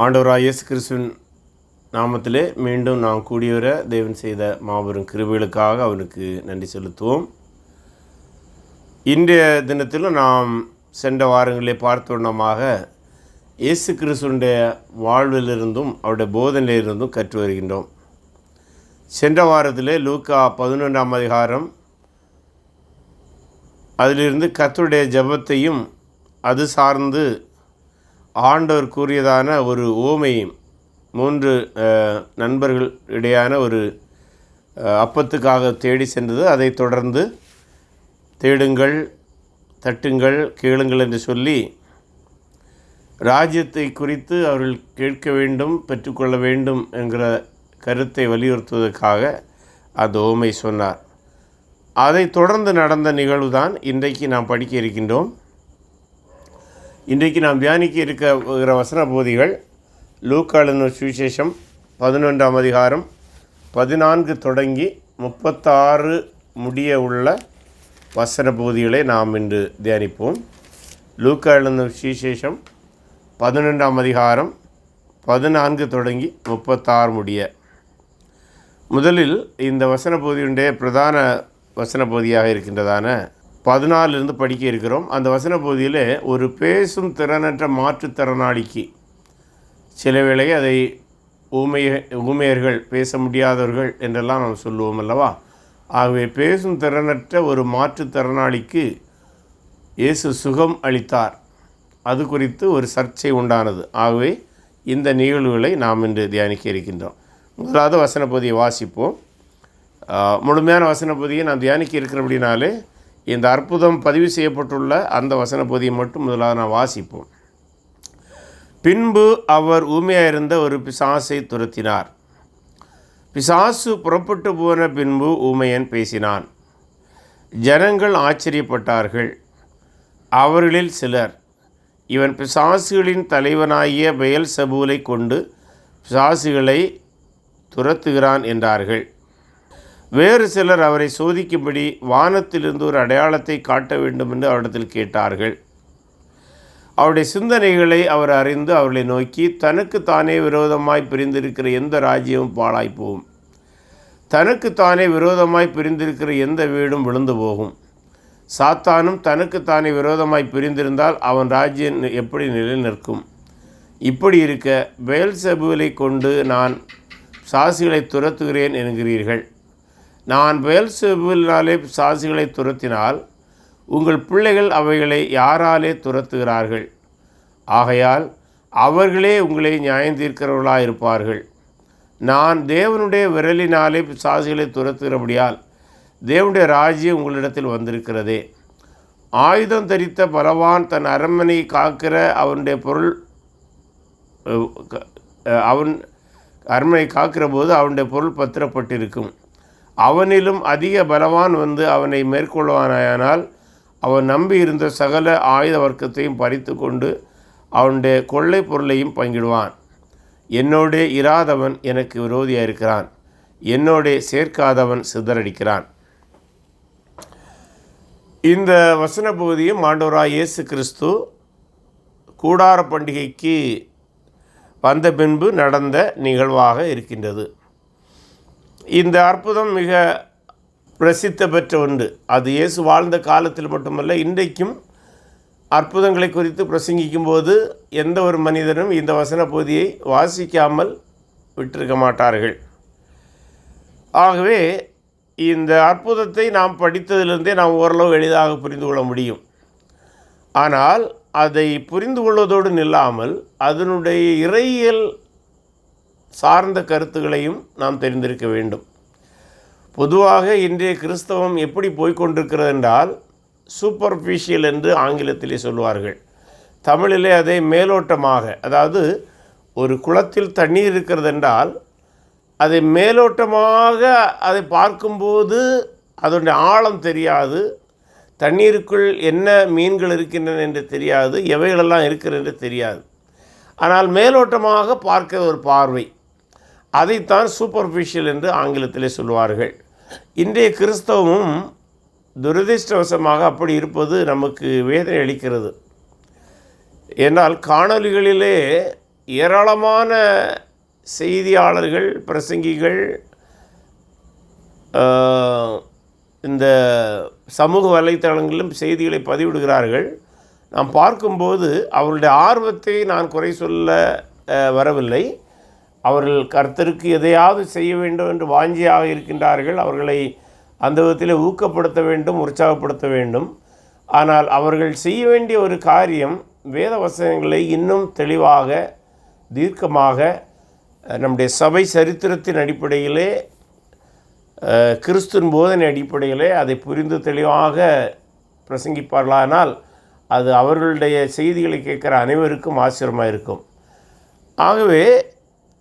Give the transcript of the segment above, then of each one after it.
ஆண்டவராகிய இயேசு கிறிஸ்துவின் நாமத்திலே மீண்டும் நாம் கூடியவர தேவன் செய்த மாபெரும் கிருபைகளுக்காக அவனுக்கு நன்றி செலுத்துவோம். இன்றைய தினத்திலும் நாம் சென்ற வாரங்களிலே பார்த்தோன்னமாக இயேசு கிறிஸ்துடைய வாழ்விலிருந்தும் அவருடைய போதனையிலிருந்தும் கற்று வருகின்றோம். சென்ற வாரத்திலே லூக்கா 11ஆம் அதிகாரம் அதிலிருந்து கர்த்தருடைய ஜெபத்தையும் அது சார்ந்து ஆண்டவர் கூறியதான ஒரு உவமையும் 3 நண்பர்கள் இடையான ஒரு அப்பத்துக்காக தேடி சென்றது. அதை தொடர்ந்து தேடுங்கள், தட்டுங்கள், கேளுங்கள் என்று சொல்லி ராஜ்யத்தை குறித்து அவர்கள் கேட்க வேண்டும், பெற்றுக்கொள்ள வேண்டும் என்கிற கருத்தை வலியுறுத்துவதற்காக அந்த உவமை சொன்னார். அதை தொடர்ந்து நடந்த நிகழ்வு தான் இன்றைக்கு நாம் படிக்க இருக்கின்றோம். இன்றைக்கு நாம் தியானிக்க இருக்கிற வசன பகுதிகள் லூக்கா எழுதின சுவிசேஷம் 11ஆம் அதிகாரம் 14 தொடங்கி 36 முடிய உள்ள வசன பகுதிகளை நாம் இன்று தியானிப்போம். லூக்கா எழுதின சுவிசேஷம் 11ஆம் அதிகாரம் 14 தொடங்கி 36 முடிய. முதலில் இந்த வசன பகுதியுடைய பிரதான வசன பகுதியாக இருக்கின்றதான 14 படிக்க இருக்கிறோம். அந்த வசன பகுதியில் ஒரு பேசும் திறனற்ற மாற்றுத்திறனாளிக்கு, சில வேளை அதை ஊமையர்கள், பேச முடியாதவர்கள் என்றெல்லாம் நாம் சொல்லுவோம் அல்லவா. ஆகவே பேசும் திறனற்ற ஒரு மாற்றுத்திறனாளிக்கு இயேசு சுகம் அளித்தார். அது குறித்து ஒரு சர்ச்சை உண்டானது. ஆகவே இந்த நிகழ்வுகளை நாம் இன்று தியானிக்க இருக்கின்றோம். முதலாவது வசன பகுதியை வாசிப்போம். முழுமையான வசன பகுதியை நாம் தியானிக்க இருக்கிறபடினாலே இந்த அற்புதம் பதிவு செய்யப்பட்டுள்ள அந்த வசன பகுதியை மட்டும் முதலாக நான் வாசிப்போம். பின்பு அவர் ஊமையாயிருந்த ஒரு பிசாசை துரத்தினார். பிசாசு புறப்பட்டு போன பின்பு ஊமையன் பேசினான். ஜனங்கள் ஆச்சரியப்பட்டார்கள். அவர்களில் சிலர், இவன் பிசாசுகளின் தலைவனாகிய பெயல்செபூலை கொண்டு பிசாசுகளை துரத்துகிறான் என்றார்கள். வேறு சிலர் அவரை சோதிக்கும்படி வானத்திலிருந்து ஒரு அடையாளத்தை காட்ட வேண்டும் என்று அவரிடத்தில் கேட்டார்கள். அவருடைய சிந்தனைகளை அவர் அறிந்து அவர்களை நோக்கி, தனக்கு தானே விரோதமாய் பிரிந்திருக்கிற எந்த ராஜ்யமும் பாழாய்ப்போகும், தனக்கு தானே விரோதமாய் பிரிந்திருக்கிற எந்த வீடும் விழுந்து போகும். சாத்தானும் தனக்கு தானே விரோதமாய் பிரிந்திருந்தால் அவன் ராஜ்யம் எப்படி நிலை நிற்கும்? இப்படி இருக்க பெயல்செபூலை கொண்டு நான் பிசாசுகளை துரத்துகிறேன் என்கிறீர்கள். நான் பெயல்செபூலினாலே பிசாசுகளை துரத்தினால் உங்கள் பிள்ளைகள் அவைகளை யாராலே துரத்துகிறார்கள்? ஆகையால் அவர்களே உங்களை நியாயந்தீர்க்கிறவர்களாக இருப்பார்கள். நான் தேவனுடைய விரலினாலே பிசாசுகளை துரத்துகிறபடியால் தேவனுடைய ராஜ்யம் உங்களிடத்தில் வந்திருக்கிறதே. ஆயுதம் தரித்த பலவான் தன் அரண்மனை காக்கிற அவன் அரண்மனை காக்கிற போது அவனுடைய பொருள் பத்திரப்பட்டிருக்கும். அவனிலும் அதிக பலவான் வந்து அவனை மேற்கொள்வானாயானால் அவன் நம்பியிருந்த சகல ஆயுத வர்க்கத்தையும் பறித்து கொண்டு அவனுடைய கொள்ளை பொருளையும் பங்கிடுவான். என்னோடே இராதவன் எனக்கு விரோதியாக இருக்கிறான், என்னோடே சேர்க்காதவன் சிதறடிக்கிறான். இந்த வசன பகுதியும் ஆண்டவராகிய இயேசு கிறிஸ்து கூடார பண்டிகைக்கு வந்த பின்பு நடந்த நிகழ்வாக இருக்கின்றது. இந்த அற்புதம் மிக பிரசித்தி பெற்ற ஒன்று. அது இயேசு வாழ்ந்த காலத்தில் மட்டுமல்ல, இன்றைக்கும் அற்புதங்களை குறித்து பிரசங்கிக்கும் போது எந்த ஒரு மனிதனும் இந்த வசன பகுதியை வாசிக்காமல் விட்டிருக்க மாட்டார்கள். ஆகவே இந்த அற்புதத்தை நாம் படித்ததிலிருந்தே நாம் ஓரளவு எளிதாக புரிந்து கொள்ள முடியும். ஆனால் அதை புரிந்து கொள்வதோடு நில்லாமல் அதனுடைய இறையியல் சார்ந்த கருத்துக்களையும் நாம் தெரிந்திருக்க வேண்டும். பொதுவாக இன்றைய கிறிஸ்தவம் எப்படி போய்கொண்டிருக்கிறது என்றால், சூப்பர்ஃபிஷியல் என்று ஆங்கிலத்திலே சொல்வார்கள். தமிழிலே அதை மேலோட்டமாக, அதாவது ஒரு குளத்தில் தண்ணீர் இருக்கிறது என்றால் அதை மேலோட்டமாக அதை பார்க்கும்போது அதனுடைய ஆழம் தெரியாது, தண்ணீருக்குள் என்ன மீன்கள் இருக்கின்றன என்று தெரியாது, எவைகளெல்லாம் இருக்கிறது என்று தெரியாது. ஆனால் மேலோட்டமாக பார்க்கிற ஒரு பார்வை, அதைத்தான் சூப்பர்ஃபிஷியல் என்று ஆங்கிலத்திலே சொல்வார்கள். இன்றைய கிறிஸ்தவமும் துரதிர்ஷ்டவசமாக அப்படி இருப்பது நமக்கு வேதனை அளிக்கிறது. ஏனால் காணொலிகளிலே ஏராளமான செய்தியாளர்கள், பிரசங்கிகள் இந்த சமூக வலைத்தளங்களிலும் செய்திகளை பதிவிடுகிறார்கள். நாம் பார்க்கும்போது அவர்களுடைய ஆர்வத்தை நான் குறை சொல்ல வரவில்லை. அவர்கள் கர்த்தருக்கு எதையாவது செய்ய வேண்டும் என்று வாஞ்சியாக இருக்கின்றார்கள். அவர்களை அந்த விதத்தில் ஊக்கப்படுத்த வேண்டும், உற்சாகப்படுத்த வேண்டும். ஆனால் அவர்கள் செய்ய வேண்டிய ஒரு காரியம் வேத வசனங்களை இன்னும் தெளிவாக, தீர்க்கமாக நம்முடைய சபை சரித்திரத்தின் அடிப்படையிலே, கிறிஸ்துவின் போதனை அடிப்படையிலே அதை புரிந்து தெளிவாக பிரசங்கிப்பார்களானால் அது அவர்களுடைய செய்திகளை கேட்குற அனைவருக்கும் ஆச்சரியமாக இருக்கும். ஆகவே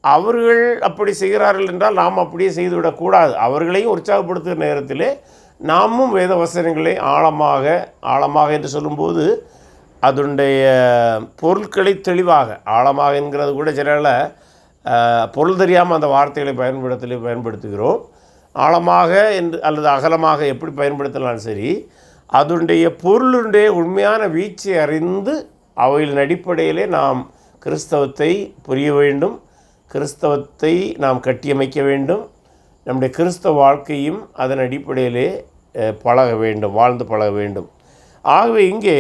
அவர்கள் அப்படி செய்கிறார்கள் என்றால் நாம் அப்படியே செய்துவிடக்கூடாது. அவர்களையும் உற்சாகப்படுத்துகிற நேரத்திலே நாமும் வேத வசனங்களை ஆழமாக என்று சொல்லும்போது அதனுடைய பொருட்களை தெளிவாக, ஆழமாக என்கிறது கூட சில பொருள் தெரியாமல் அந்த வார்த்தைகளை பயன்படுத்துகிறோம். ஆழமாக என்று அல்லது அகலமாக எப்படி பயன்படுத்தலாம் சரி, அதனுடைய பொருளுடைய உண்மையான வீச்சை அறிந்து அவைகளின் அடிப்படையிலே நாம் கிறிஸ்தவத்தை புரிய வேண்டும், கிறிஸ்தவத்தை நாம் கட்டியமைக்க வேண்டும், நம்முடைய கிறிஸ்தவ வாழ்க்கையும் அதன் அடிப்படையிலே பழக வேண்டும், வாழ்ந்து பழக வேண்டும். ஆகவே இங்கே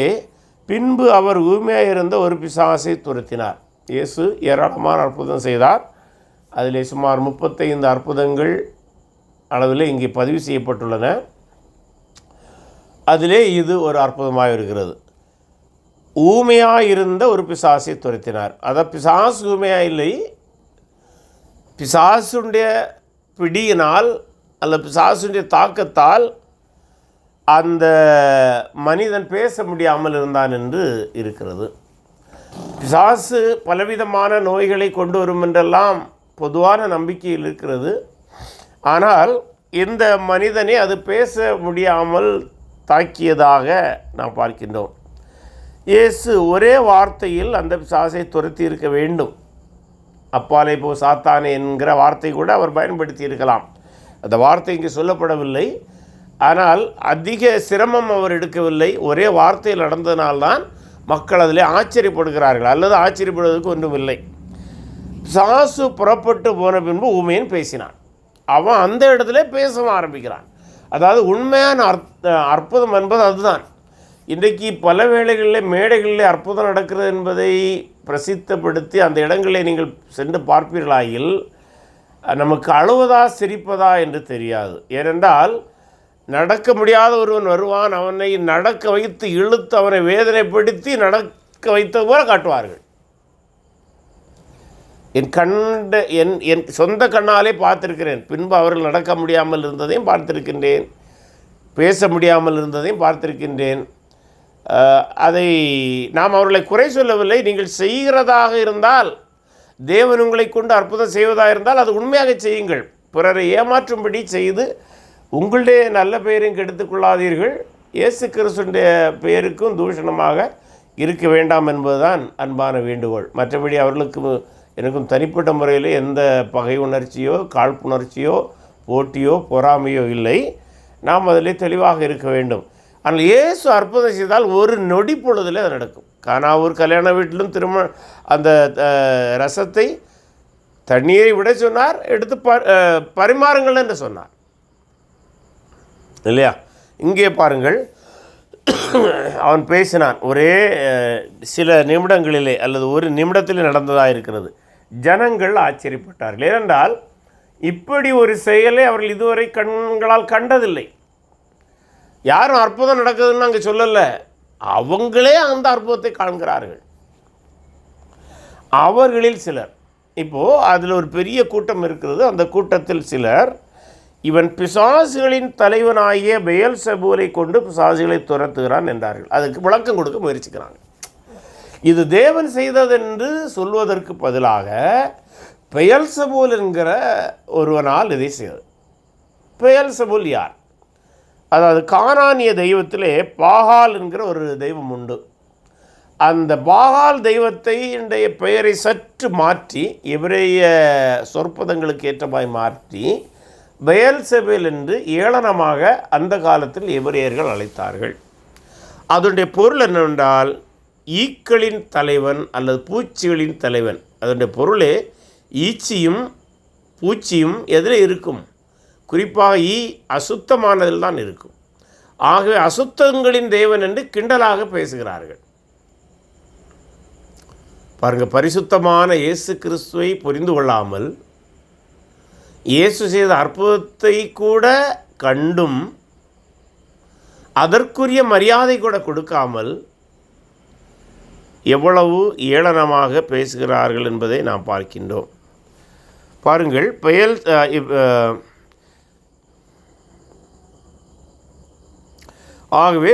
பின்பு அவர் ஊமையாக இருந்த ஒரு பிசாசை துரத்தினார். இயேசு ஏராளமான அற்புதம் செய்தார். அதிலே சுமார் 35 அற்புதங்கள் அளவில் இங்கே பதிவு செய்யப்பட்டுள்ளன. அதிலே இது ஒரு அற்புதமாக இருக்கிறது. ஊமையாக இருந்த ஒரு பிசாசை துரத்தினார். அதை பிசாசு ஊமையாக இல்லை, பிசாசுடைய பிடியினால் அல்ல பிசாசுடைய தாக்கத்தால் அந்த மனிதன் பேச முடியாமல் இருந்தான் என்று இருக்கிறது. பிசாசு பலவிதமான நோய்களை கொண்டு வரும் என்றெல்லாம் பொதுவான நம்பிக்கையில் இருக்கிறது. ஆனால் இந்த மனிதனை அது பேச முடியாமல் தாக்கியதாக நாம் பார்க்கின்றோம். இயேசு ஒரே வார்த்தையில் அந்த பிசாசை துரத்தி இருக்க வேண்டும். அப்பாலே போ சாத்தானே என்கிற வார்த்தை கூட அவர் பயன்படுத்தி இருக்கலாம். அந்த வார்த்தை இங்கே சொல்லப்படவில்லை. ஆனால் அதிக சிரமம் அவர் எடுக்கவில்லை. ஒரே வார்த்தையில் நடந்ததினால்தான் மக்கள் அதில் ஆச்சரியப்படுகிறார்கள், அல்லது ஆச்சரியப்படுவதற்கு ஒன்றும் இல்லை. பிசாசு புறப்பட்டு போன பின்பு ஊமையன் பேசினான். அவன் அந்த இடத்துல பேச ஆரம்பிக்கிறான். அதாவது உண்மையான அற்புதம் என்பது அதுதான். இன்றைக்கு பல வேளைகளில் மேடைகளில் அற்புதம் நடக்கிறது என்பதை பிரசித்தப்படுத்தி அந்த இடங்களில் நீங்கள் சென்று பார்ப்பீர்களாயில் நமக்கு அழுவதா சிரிப்பதா என்று தெரியாது. ஏனென்றால் நடக்க முடியாத ஒருவன் வருவான், அவனை நடக்க வைத்து இழுத்து அவனை வேதனைப்படுத்தி நடக்க வைத்தது போல காட்டுவார்கள். என் சொந்த கண்ணாலே பார்த்திருக்கிறேன். பின்பு அவர்கள் நடக்க முடியாமல் இருந்ததையும் பார்த்திருக்கின்றேன், பேச முடியாமல் இருந்ததையும் பார்த்திருக்கின்றேன். அதை நாம் அவர்களை குறை சொல்லவில்லை. நீங்கள் செய்கிறதாக இருந்தால், தேவன் உங்களை கொண்டு அற்புதம் செய்வதாக இருந்தால் அது உண்மையாக செய்யுங்கள். பிறரை ஏமாற்றும்படி செய்து உங்களுடைய நல்ல பெயரையும் கெடுத்துக்கொள்ளாதீர்கள். இயேசு கிறிஸ்துடைய பெயருக்கும் தூஷணமாக இருக்க வேண்டாம் என்பதுதான் அன்பான வேண்டுகோள். மற்றபடி அவர்களுக்கு எனக்கும் தனிப்பட்ட முறையில் எந்த பகை உணர்ச்சியோ காழ்ப்புணர்ச்சியோ போட்டியோ பொறாமையோ இல்லை. நாம் அதில் தெளிவாக இருக்க வேண்டும். ஆனால் இயேசு அற்புதம் செய்தால் ஒரு நொடி பொழுதில் அது நடக்கும். கானாவூர் கல்யாண வீட்டிலும் அந்த ரசத்தை தண்ணீரை விட சொன்னார், எடுத்து பரிமாறுங்கள் என்று சொன்னார் இல்லையா? இங்கே பாருங்கள், அவன் பேசினான். ஒரே சில நிமிடங்களிலே அல்லது ஒரு நிமிடத்தில் நடந்ததாக இருக்கிறது. ஜனங்கள் ஆச்சரியப்பட்டார்கள். ஏனென்றால் இப்படி ஒரு செயலை அவர்கள் இதுவரை கண்களால் கண்டதில்லை. யாரும் அற்புதம் நடக்குதுன்னு அங்கே சொல்லலை, அவங்களே அந்த அற்புதத்தை காண்கிறார்கள். அவர்களில் சிலர், இப்போது அதில் ஒரு பெரிய கூட்டம் இருக்கிறது. அந்த கூட்டத்தில் சிலர் இவன் பிசாசுகளின் தலைவனாகிய பெயல்செபூலை கொண்டு பிசாசுகளை துரத்துகிறான் என்றார்கள். அதுக்கு விளக்கம் கொடுக்க முயற்சிக்கிறாங்க. இது தேவன் செய்ததென்று சொல்வதற்கு பதிலாக பெயல்செபூல் என்கிற ஒருவனால் இதை செய்தது. பெயல்செபூல் யார்? அதாவது கானானிய தெய்வத்திலே பாகால் என்கிற ஒரு தெய்வம் உண்டு. அந்த பாகால் தெய்வத்தை இன்றைய பெயரை சற்று மாற்றி எபிரேய சொற்பதங்களுக்கு ஏற்றமாய் மாற்றி பெயல்செபூல் என்று ஏளனமாக அந்த காலத்தில் எபிரேயர்கள் அழைத்தார்கள். அதனுடைய பொருள் என்னவென்றால் ஈக்களின் தலைவன் அல்லது பூச்சிகளின் தலைவன். அதனுடைய பொருளே ஈச்சியும் பூச்சியும் எதில் இருக்கும்? குறிப்பாக அசுத்தமானதில் தான் இருக்கும். ஆகவே அசுத்தங்களின் தேவன் என்று கிண்டலாக பேசுகிறார்கள். பாருங்கள், பரிசுத்தமான இயேசு கிறிஸ்துவை புரிந்து கொள்ளாமல் இயேசு செய்த அற்புதத்தை கூட கண்டும் அதற்குரிய மரியாதை கூட கொடுக்காமல் எவ்வளவு ஏளனமாக பேசுகிறார்கள் என்பதை நாம் பார்க்கின்றோம். பாருங்கள், ஆகவே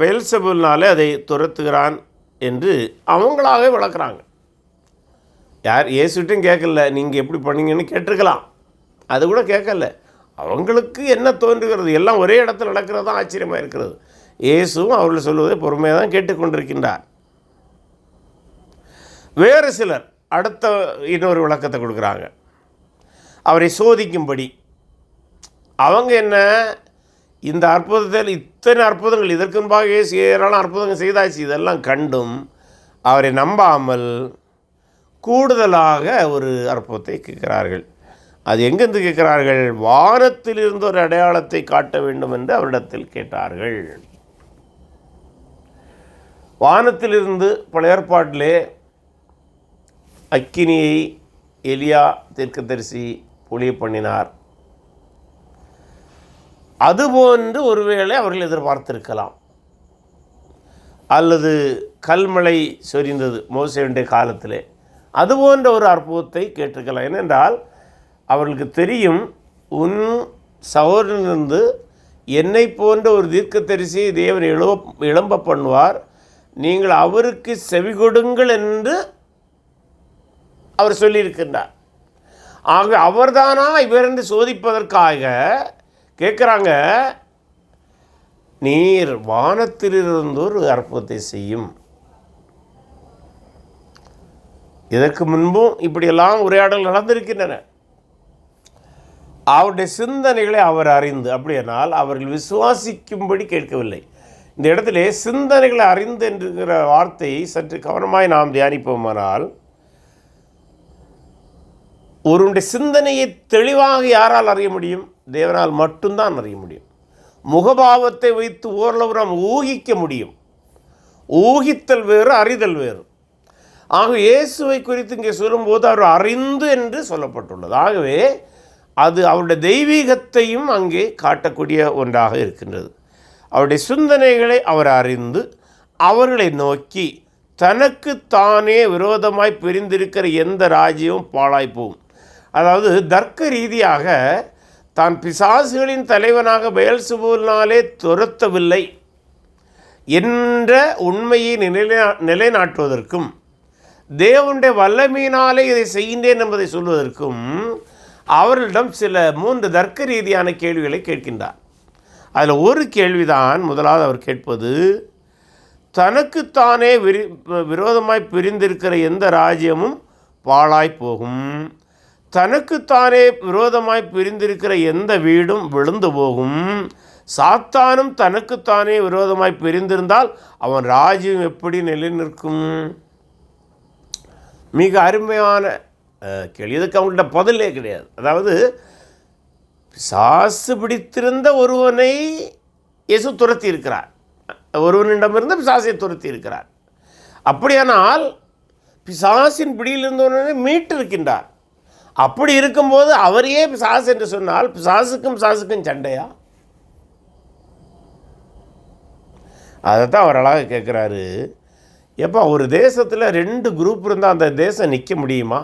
பெயல்செபூலினாலே அதை துரத்துகிறான் என்று அவங்களாகவே வளர்க்குறாங்க. யார் இயேசுட்டும் கேட்கல, நீங்கள் எப்படி பண்ணீங்கன்னு கேட்டிருக்கலாம், அது கூட கேட்கல. அவங்களுக்கு என்ன தோன்றுகிறது, எல்லாம் ஒரே இடத்துல நடக்கிறது தான் ஆச்சரியமாக இருக்கிறது. இயேசுவும் அவர்கள் சொல்வதை பொறுமையாக தான் கேட்டுக்கொண்டிருக்கின்றார். வேறு சிலர் அடுத்த இன்னொரு விளக்கத்தை கொடுக்குறாங்க, அவரை சோதிக்கும்படி. அவங்க என்ன, இந்த அற்புதத்தில் இத்தனை அற்புதங்கள் இதற்கு முன்பாக இயேசு ஏராளம் அற்புதங்கள் செய்தாச்சு, இதெல்லாம் கண்டும் அவரை நம்பாமல் கூடுதலாக ஒரு அற்புதத்தை கேட்கிறார்கள். அது எங்கேருந்து கேட்கிறார்கள்? வானத்திலிருந்து ஒரு அடையாளத்தை காட்ட வேண்டும் என்று அவரிடத்தில் கேட்டார்கள். வானத்திலிருந்து பழைய ஏற்பாட்டிலே அக்கினியை எலியா தீர்க்கதரிசி பொழிய பண்ணினார். அதுபோன்று ஒருவேளை அவர்கள் எதிர்பார்த்திருக்கலாம். அல்லது கல்மழை சொரிந்தது மோசேயுடைய காலத்திலே, அதுபோன்ற ஒரு அற்புதத்தை கேட்டிருக்கலாம். ஏனென்றால் அவர்களுக்கு தெரியும், உன் சகோதரனிலிருந்து என்னை போன்ற ஒரு தீர்க்கதரிசியை தேவன் எழும்ப பண்ணுவார், நீங்கள் அவருக்கு செவி கொடுங்கள் என்று அவர் சொல்லியிருக்கின்றார். ஆக அவர்தானா இவர் என்று சோதிப்பதற்காக கேட்குறாங்க, நீர் வானத்திலிருந்து ஒரு அற்புதத்தை செய்யும். இதற்கு முன்பும் இப்படியெல்லாம் உரையாடல் நடந்திருக்கின்றன. அவருடைய சிந்தனைகளை அவர் அறிந்து, அப்படியானால் அவர்கள் விசுவாசிக்கும்படி கேட்கவில்லை. இந்த இடத்திலே சிந்தனைகளை அறிந்து என்கிற வார்த்தையை சற்று கவனமாய் நாம் தியானிப்போமானால், ஒருவனுடைய சிந்தனையை தெளிவாக யாரால் அறிய முடியும்? தேவனால் மட்டும்தான் அறிய முடியும். முகபாவத்தை வைத்து ஓரளவு நாம் ஊகிக்க முடியும். ஊகித்தல் வேறு, அறிதல் வேறு. ஆகவே இயேசுவை குறித்து இங்கே சொல்லும்போது அவர் அறிந்து என்று சொல்லப்பட்டுள்ளது. ஆகவே அது அவருடைய தெய்வீகத்தையும் அங்கே காட்டக்கூடிய ஒன்றாக இருக்கின்றது. அவருடைய சிந்தனைகளை அவர் அறிந்து அவர்களை நோக்கி, தனக்கு தானே விரோதமாய் பிரிந்திருக்கிற எந்த ராஜ்யமும் பாழாய்ப்போம். அதாவது தர்க்க ரீதியாக தான் பிசாசுகளின் தலைவனாக பெயல்செபூலினாலே துரத்தவில்லை என்ற உண்மையை நிலைநாட்டுவதற்கும், தேவனுடைய வல்லமையினாலே இதை செய்கின்றேன் என்பதை சொல்வதற்கும் அவர்களிடம் சில 3 தர்க்க ரீதியான கேள்விகளை கேட்கின்றார். அதில் ஒரு கேள்விதான் முதலாவது அவர் கேட்பது, தனக்குத்தானே விரோதமாய் பிரிந்திருக்கிற எந்த ராஜ்யமும் பாழாய் போகும், தனக்குத்தானே விரோதமாய் பிரிந்திருக்கிற எந்த வீடும் விழுந்து போகும், சாத்தானும் தனக்குத்தானே விரோதமாய் பிரிந்திருந்தால் அவன் ராஜ்யம் எப்படி நிலைநிற்கும்? மிக அருமையான கேள்வி. இதுக்கு அவங்கள்ட்ட பதிலே கிடையாது. அதாவது பிசாசு பிடித்திருந்த ஒருவனை இயேசு துரத்தி இருக்கிறார், ஒருவனிடமிருந்து பிசாசை துரத்தி இருக்கிறார். அப்படியானால் பிசாசின் பிடியிலிருந்தவனை மீட்டு இருக்கின்றார். அப்படி இருக்கும்போது அவரையே பிசாசு என்று சொன்னால் பிசாசுக்கும் சண்டையா? அதைத்தான் அவர் அழகாக கேட்குறாரு. எப்போ ஒரு தேசத்தில் 2 குரூப் இருந்தால் அந்த தேசம் நிற்க முடியுமா?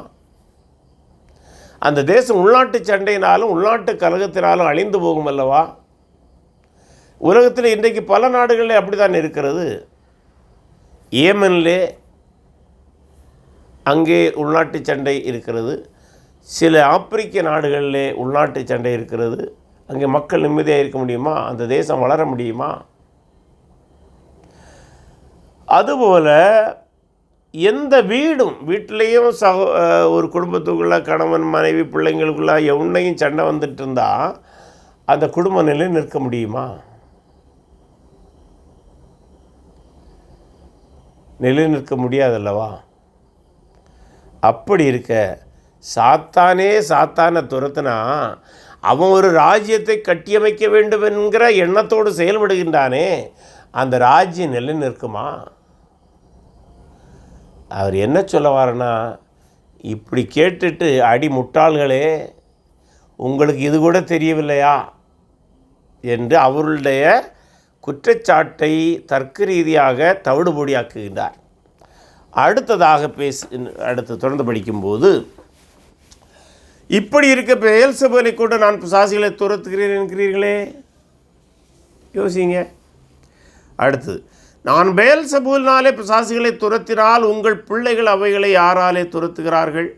அந்த தேசம் உள்நாட்டு சண்டையினாலும் உள்நாட்டு கலகத்தினாலும் அழிந்து போகும் அல்லவா? உலகத்தில் இன்றைக்கு பல நாடுகளில் அப்படி தான் இருக்கிறது. ஏமனிலே அங்கே உள்நாட்டு சண்டை இருக்கிறது. சில ஆப்பிரிக்க நாடுகளிலே உள்நாட்டு சண்டை இருக்கிறது. அங்கே மக்கள் நிம்மதியாக இருக்க முடியுமா? அந்த தேசம் வளர முடியுமா? அதுபோல் எந்த வீட்டிலையும் ஒரு குடும்பத்துக்குள்ளே கணவன் மனைவி பிள்ளைங்களுக்குள்ளே எவனையும் சண்டை வந்துட்டு இருந்தால் அந்த குடும்ப நிலை நிற்க முடியுமா? நிலை நிற்க முடியாதல்லவா? அப்படி இருக்க சாத்தானை துரத்துனா அவன் ஒரு ராஜ்யத்தை கட்டியமைக்க வேண்டும் என்கிற எண்ணத்தோடு செயல்படுகின்றானே, அந்த ராஜ்யம் நிலை நிற்குமா? அவர் என்ன சொல்ல வாரன்னா, இப்படி கேட்டுட்டு அடி முட்டாள்களே, உங்களுக்கு இது கூட தெரியவில்லையா என்று அவர்களுடைய குற்றச்சாட்டை தர்க்க ரீதியாக தவிடுபொடியாக்குகின்றார். அடுத்ததாக அடுத்து தொடர்ந்து படிக்கும்போது, இப்படி இருக்க பெயல்செபூலை கூட நான் பிசாசுகளை துரத்துகிறேன் என்கிறீர்களே, யோசிங்க. அடுத்தது, நான் பெயல்செபூலினாலே பிசாசுகளை துரத்தினால் உங்கள் பிள்ளைகள் அவைகளை யாராலே துரத்துகிறார்கள்?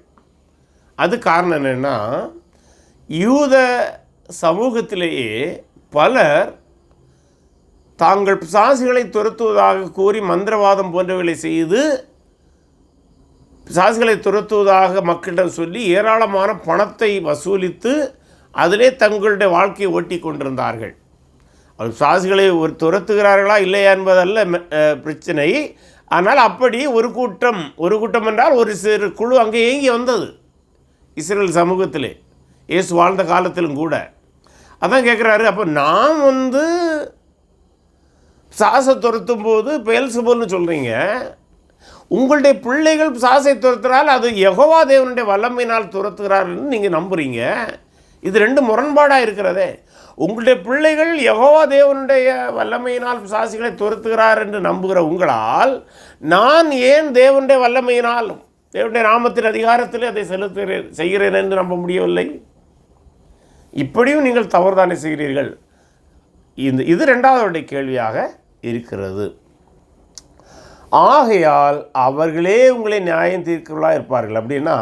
அது காரணம் என்னென்னா, யூத சமூகத்திலேயே பலர் தாங்கள் பிசாசுகளை துரத்துவதாக கூறி மந்திரவாதம் போன்றவைகளை செய்து பிசாசுகளை துரத்துவதாக மக்களிடம் சொல்லி ஏராளமான பணத்தை வசூலித்து அதிலே தங்களுடைய வாழ்க்கையை ஓட்டி கொண்டிருந்தார்கள். அவர் பிசாசுகளை துரத்துகிறார்களா இல்லையா என்பதல்ல பிரச்சனை. ஆனால் அப்படி ஒரு கூட்டம் என்றால் ஒரு சிறு குழு அங்கே இயங்கி வந்தது இஸ்ரேல் சமூகத்திலே, இயேசு வாழ்ந்த காலத்திலும் கூட. அதான் கேட்குறாரு, அப்போ நான் பிசாசை துரத்தும் போது பெயல்செபூல்னு சொல்கிறீங்க, உங்களுடைய பிள்ளைகள் பிசாசை துரத்துறால் அது யெகோவா தேவனுடைய வல்லமையினால் துரத்துகிறார்கள் நீங்கள் நம்புகிறீங்க. இது ரெண்டு முரண்பாடாக இருக்கிறதே. உங்களுடைய பிள்ளைகள் யெகோவா தேவனுடைய வல்லமையினால் பிசாசுகளை துரத்துகிறார் என்று நம்புகிற உங்களால் நான் ஏன் தேவனுடைய வல்லமையினாலும் தேவனுடைய நாமத்தின் அதிகாரத்தில் அதை செய்கிறேன் என்று நம்ப முடியவில்லை? இப்படியும் நீங்கள் தவறுதானே செய்கிறீர்கள். இது ரெண்டாவதுடைய கேள்வியாக இருக்கிறது. ஆகையால் அவர்களே உங்களை நியாயம் தீர்க்கிறவர்களாக இருப்பார்கள். அப்படின்னா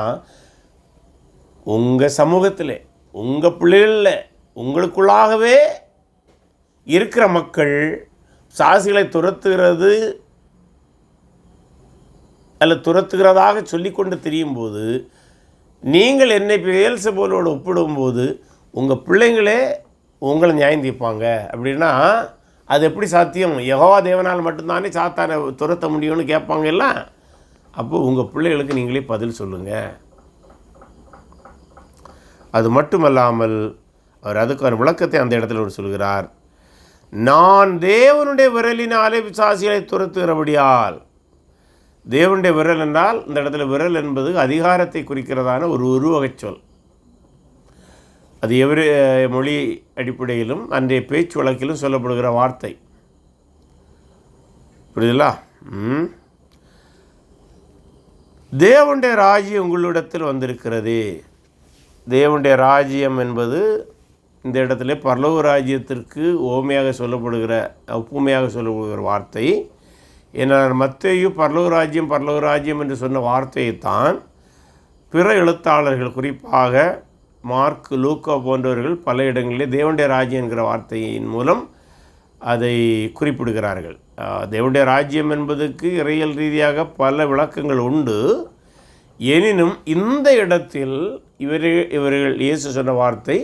உங்கள் சமூகத்தில் உங்கள் பிள்ளைகளில் உங்களுக்குள்ளாகவே இருக்கிற மக்கள் பிசாசுகளை துரத்துகிறது அல்ல துரத்துகிறதாக சொல்லிக்கொண்டு திரியும்போது நீங்கள் என்னை பெயல்செபூலோடு ஒப்பிடும்போது உங்கள் பிள்ளைங்களே உங்களை நியாயம் தீர்ப்பாங்க. அப்படின்னா அது எப்படி சாத்தியம்? யெகோவா தேவனால் மட்டும்தானே சாத்தானை துரத்த முடியும்னு கேட்பாங்க எல்லாம். அப்போது உங்கள் பிள்ளைகளுக்கு நீங்களே பதில் சொல்லுங்கள். அது மட்டுமல்லாமல் அவர் அதுக்கான விளக்கத்தை அந்த இடத்துல அவர் சொல்கிறார். நான் தேவனுடைய விரலினாலே பிசாசுகளை துரத்துகிறபடியால். தேவனுடைய விரல் என்றால் இந்த இடத்துல விரல் என்பது அதிகாரத்தை குறிக்கிறதான ஒரு உருவகை சொல். அது எவரு மொழி அடிப்படையிலும் அன்றைய பேச்சு வழக்கிலும் சொல்லப்படுகிற வார்த்தை. புரியுதுங்களா? தேவனுடைய ராஜ்யம் உங்களிடத்தில் வந்திருக்கிறது. தேவனுடைய ராஜ்யம் என்பது இந்த இடத்துல பரலோக ராஜ்யத்திற்கு ஒப்புமையாக சொல்லப்படுகிற வார்த்தை. ஏன்னா மத்தேயு பரலோக ராஜ்யம் என்று சொன்ன வார்த்தையைத்தான் பிற எழுத்தாளர்கள், குறிப்பாக மார்க், லூக்கா போன்றவர்கள் பல இடங்களிலே தேவனுடைய ராஜ்யம் என்கிற வார்த்தையின் மூலம் அதை குறிப்பிடுகிறார்கள். தேவனுடைய ராஜ்யம் என்பதுக்கு இறையியல் ரீதியாக பல விளக்கங்கள் உண்டு. எனினும் இந்த இடத்தில் இவர்கள் இயேசு சொன்ன வார்த்தை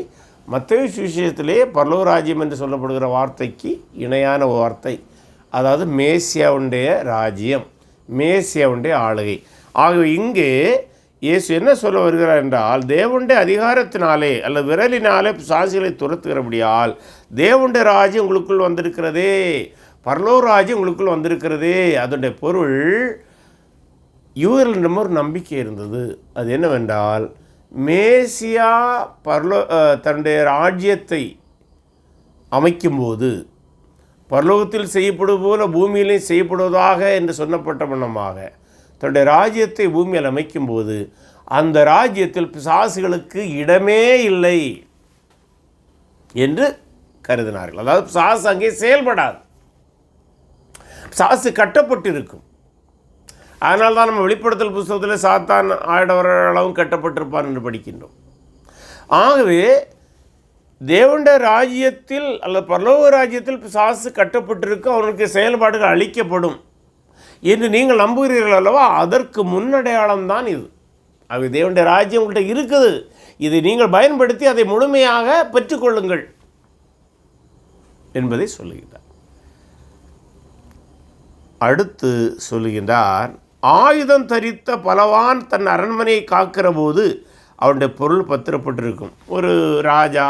மத்தேயு சுவிசேஷத்திலே பரலோக ராஜ்யம் என்று சொல்லப்படுகிற வார்த்தைக்கு இணையான வார்த்தை. அதாவது மேசியாவுடைய ராஜ்யம், மேசியாவுடைய ஆளுகை. ஆகவே இங்கே இயேசு என்ன சொல்ல வருகிறார் என்றால், தேவனுடைய அதிகாரத்தினாலே அல்லது விரலினாலே பிசாசுகளை துரத்துகிறபடியால் தேவனுடைய ராஜ்யம் உங்களுக்குள் வந்திருக்கிறதே, பரலோக ராஜ்யம் உங்களுக்குள் வந்திருக்கிறதே. அதனுடைய பொருள் யூதர்களிடம் ஒரு நம்பிக்கை இருந்தது. அது என்னவென்றால், மேசியா தன்னுடைய ராஜ்யத்தை அமைக்கும்போது பரலோகத்தில் செய்யப்படுவது போல பூமியிலே செய்யப்படுவதாக என்று சொன்னப்பட்ட வண்ணமாக தன்னுடைய ராஜ்யத்தை பூமியில் அமைக்கும்போது அந்த ராஜ்யத்தில் பிசாசுகளுக்கு இடமே இல்லை என்று கருதினார்கள். அதாவது பிசாசு அங்கே செயல்படாது, பிசாசு கட்டப்பட்டிருக்கும். அதனால தான் நம்ம வெளிப்படுத்தல் புத்தகத்தில் சாத்தான் ஆயிடவர்களும் கட்டப்பட்டிருப்பான் என்று படிக்கின்றோம். ஆகவே தேவனுடைய ராஜ்யத்தில் அல்லது பரலோக ராஜ்யத்தில் பிசாசு கட்டப்பட்டிருக்கும், அவனுக்கு செயல்பாடுகள் அளிக்கப்படும் என்று நீங்கள் நம்புகிறீர்கள் அல்லவா? அதற்கு முன்னடையாளம் தான் இது. அது தேவனுடைய ராஜ்யம் உங்கள்கிட்ட இருக்குது, இதை நீங்கள் பயன்படுத்தி அதை முழுமையாக பெற்றுக்கொள்ளுங்கள் என்பதை சொல்லுகின்றார். அடுத்து சொல்லுகின்றார், ஆயுதம் தரித்த பலவான் தன் அரண்மனையை காக்கிற போது அவனுடைய பொருள் பத்திரப்பட்டிருக்கும். ஒரு ராஜா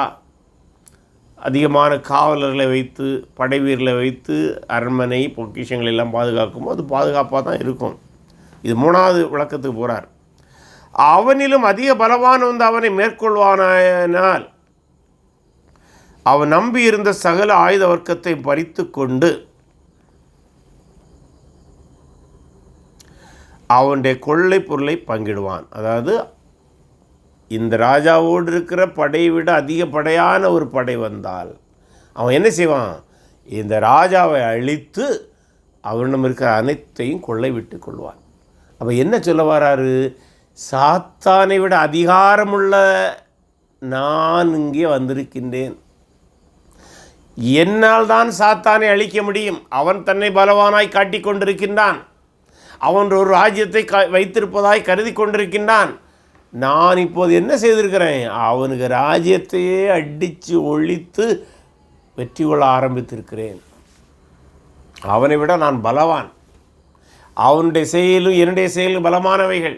அதிகமான காவலர்களை வைத்து, படை வீரர்களை வைத்து அரண்மனை பொக்கிஷங்கள் எல்லாம் பாதுகாக்கும், அது பாதுகாப்பாக தான் இருக்கும். இது 3வது விளக்கத்துக்கு போகிறார். அவனிலும் அதிக பலவான் வந்து அவனை மேற்கொள்வானால் அவன் நம்பியிருந்த சகல ஆயுத வர்க்கத்தை பறித்து கொண்டு அவனுடைய கொள்ளை பொருளை பங்கிடுவான். அதாவது இந்த ராஜாவோடு இருக்கிற படையை விட அதிக படையான ஒரு படை வந்தால் அவன் என்ன செய்வான்? இந்த ராஜாவை அழித்து அவனிடம் இருக்கிற அனைத்தையும் கொள்ளை விட்டு கொள்வான். அப்போ என்ன சொல்ல வராரு? சாத்தானை விட அதிகாரமுள்ள நான் இங்கே வந்திருக்கின்றேன். என்னால் தான் சாத்தானை அழிக்க முடியும். அவன் தன்னை பலவானாய் காட்டிக் கொண்டிருக்கின்றான். அவன் ஒரு ராஜ்யத்தை வைத்திருப்பதாய் கருதி கொண்டிருக்கின்றான். நான் இப்போது என்ன செய்திருக்கிறேன்? அவனுக்கு ராஜ்யத்தையே அடித்து ஒழித்து வெற்றி கொள்ள ஆரம்பித்திருக்கிறேன். அவனை விட நான் பலவான். அவனுடைய செயலும் என்னுடைய செயலும் பலமானவைகள்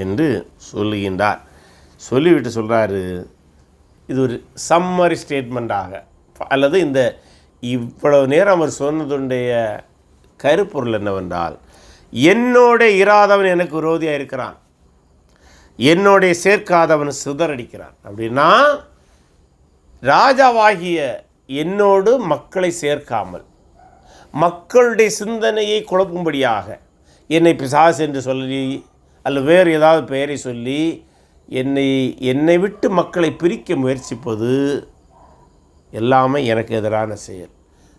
என்று சொல்லுகின்றார். சொல்லிவிட்டு சொல்கிறாரு, இது ஒரு சம்மரி ஸ்டேட்மெண்ட்டாக, அல்லது இந்த இவ்வளவு நேரம் அவர் சொன்னதுடைய கருப்பொருள் என்னவென்றால், என்னோட இராதவன் எனக்கு விரோதியாக இருக்கிறான், என்னோடைய சேர்க்காதவன் சிதறடிக்கிறான். அப்படின்னா ராஜாவாகிய என்னோடு மக்களை சேர்க்காமல் மக்களுடைய சிந்தனையை குழப்பும்படியாக என்னை பிசாசு என்று சொல்லி அல்ல வேறு ஏதாவது பெயரை சொல்லி என்னை விட்டு மக்களை பிரிக்க முயற்சிப்பது எல்லாமே எனக்கு எதிரான செயல்.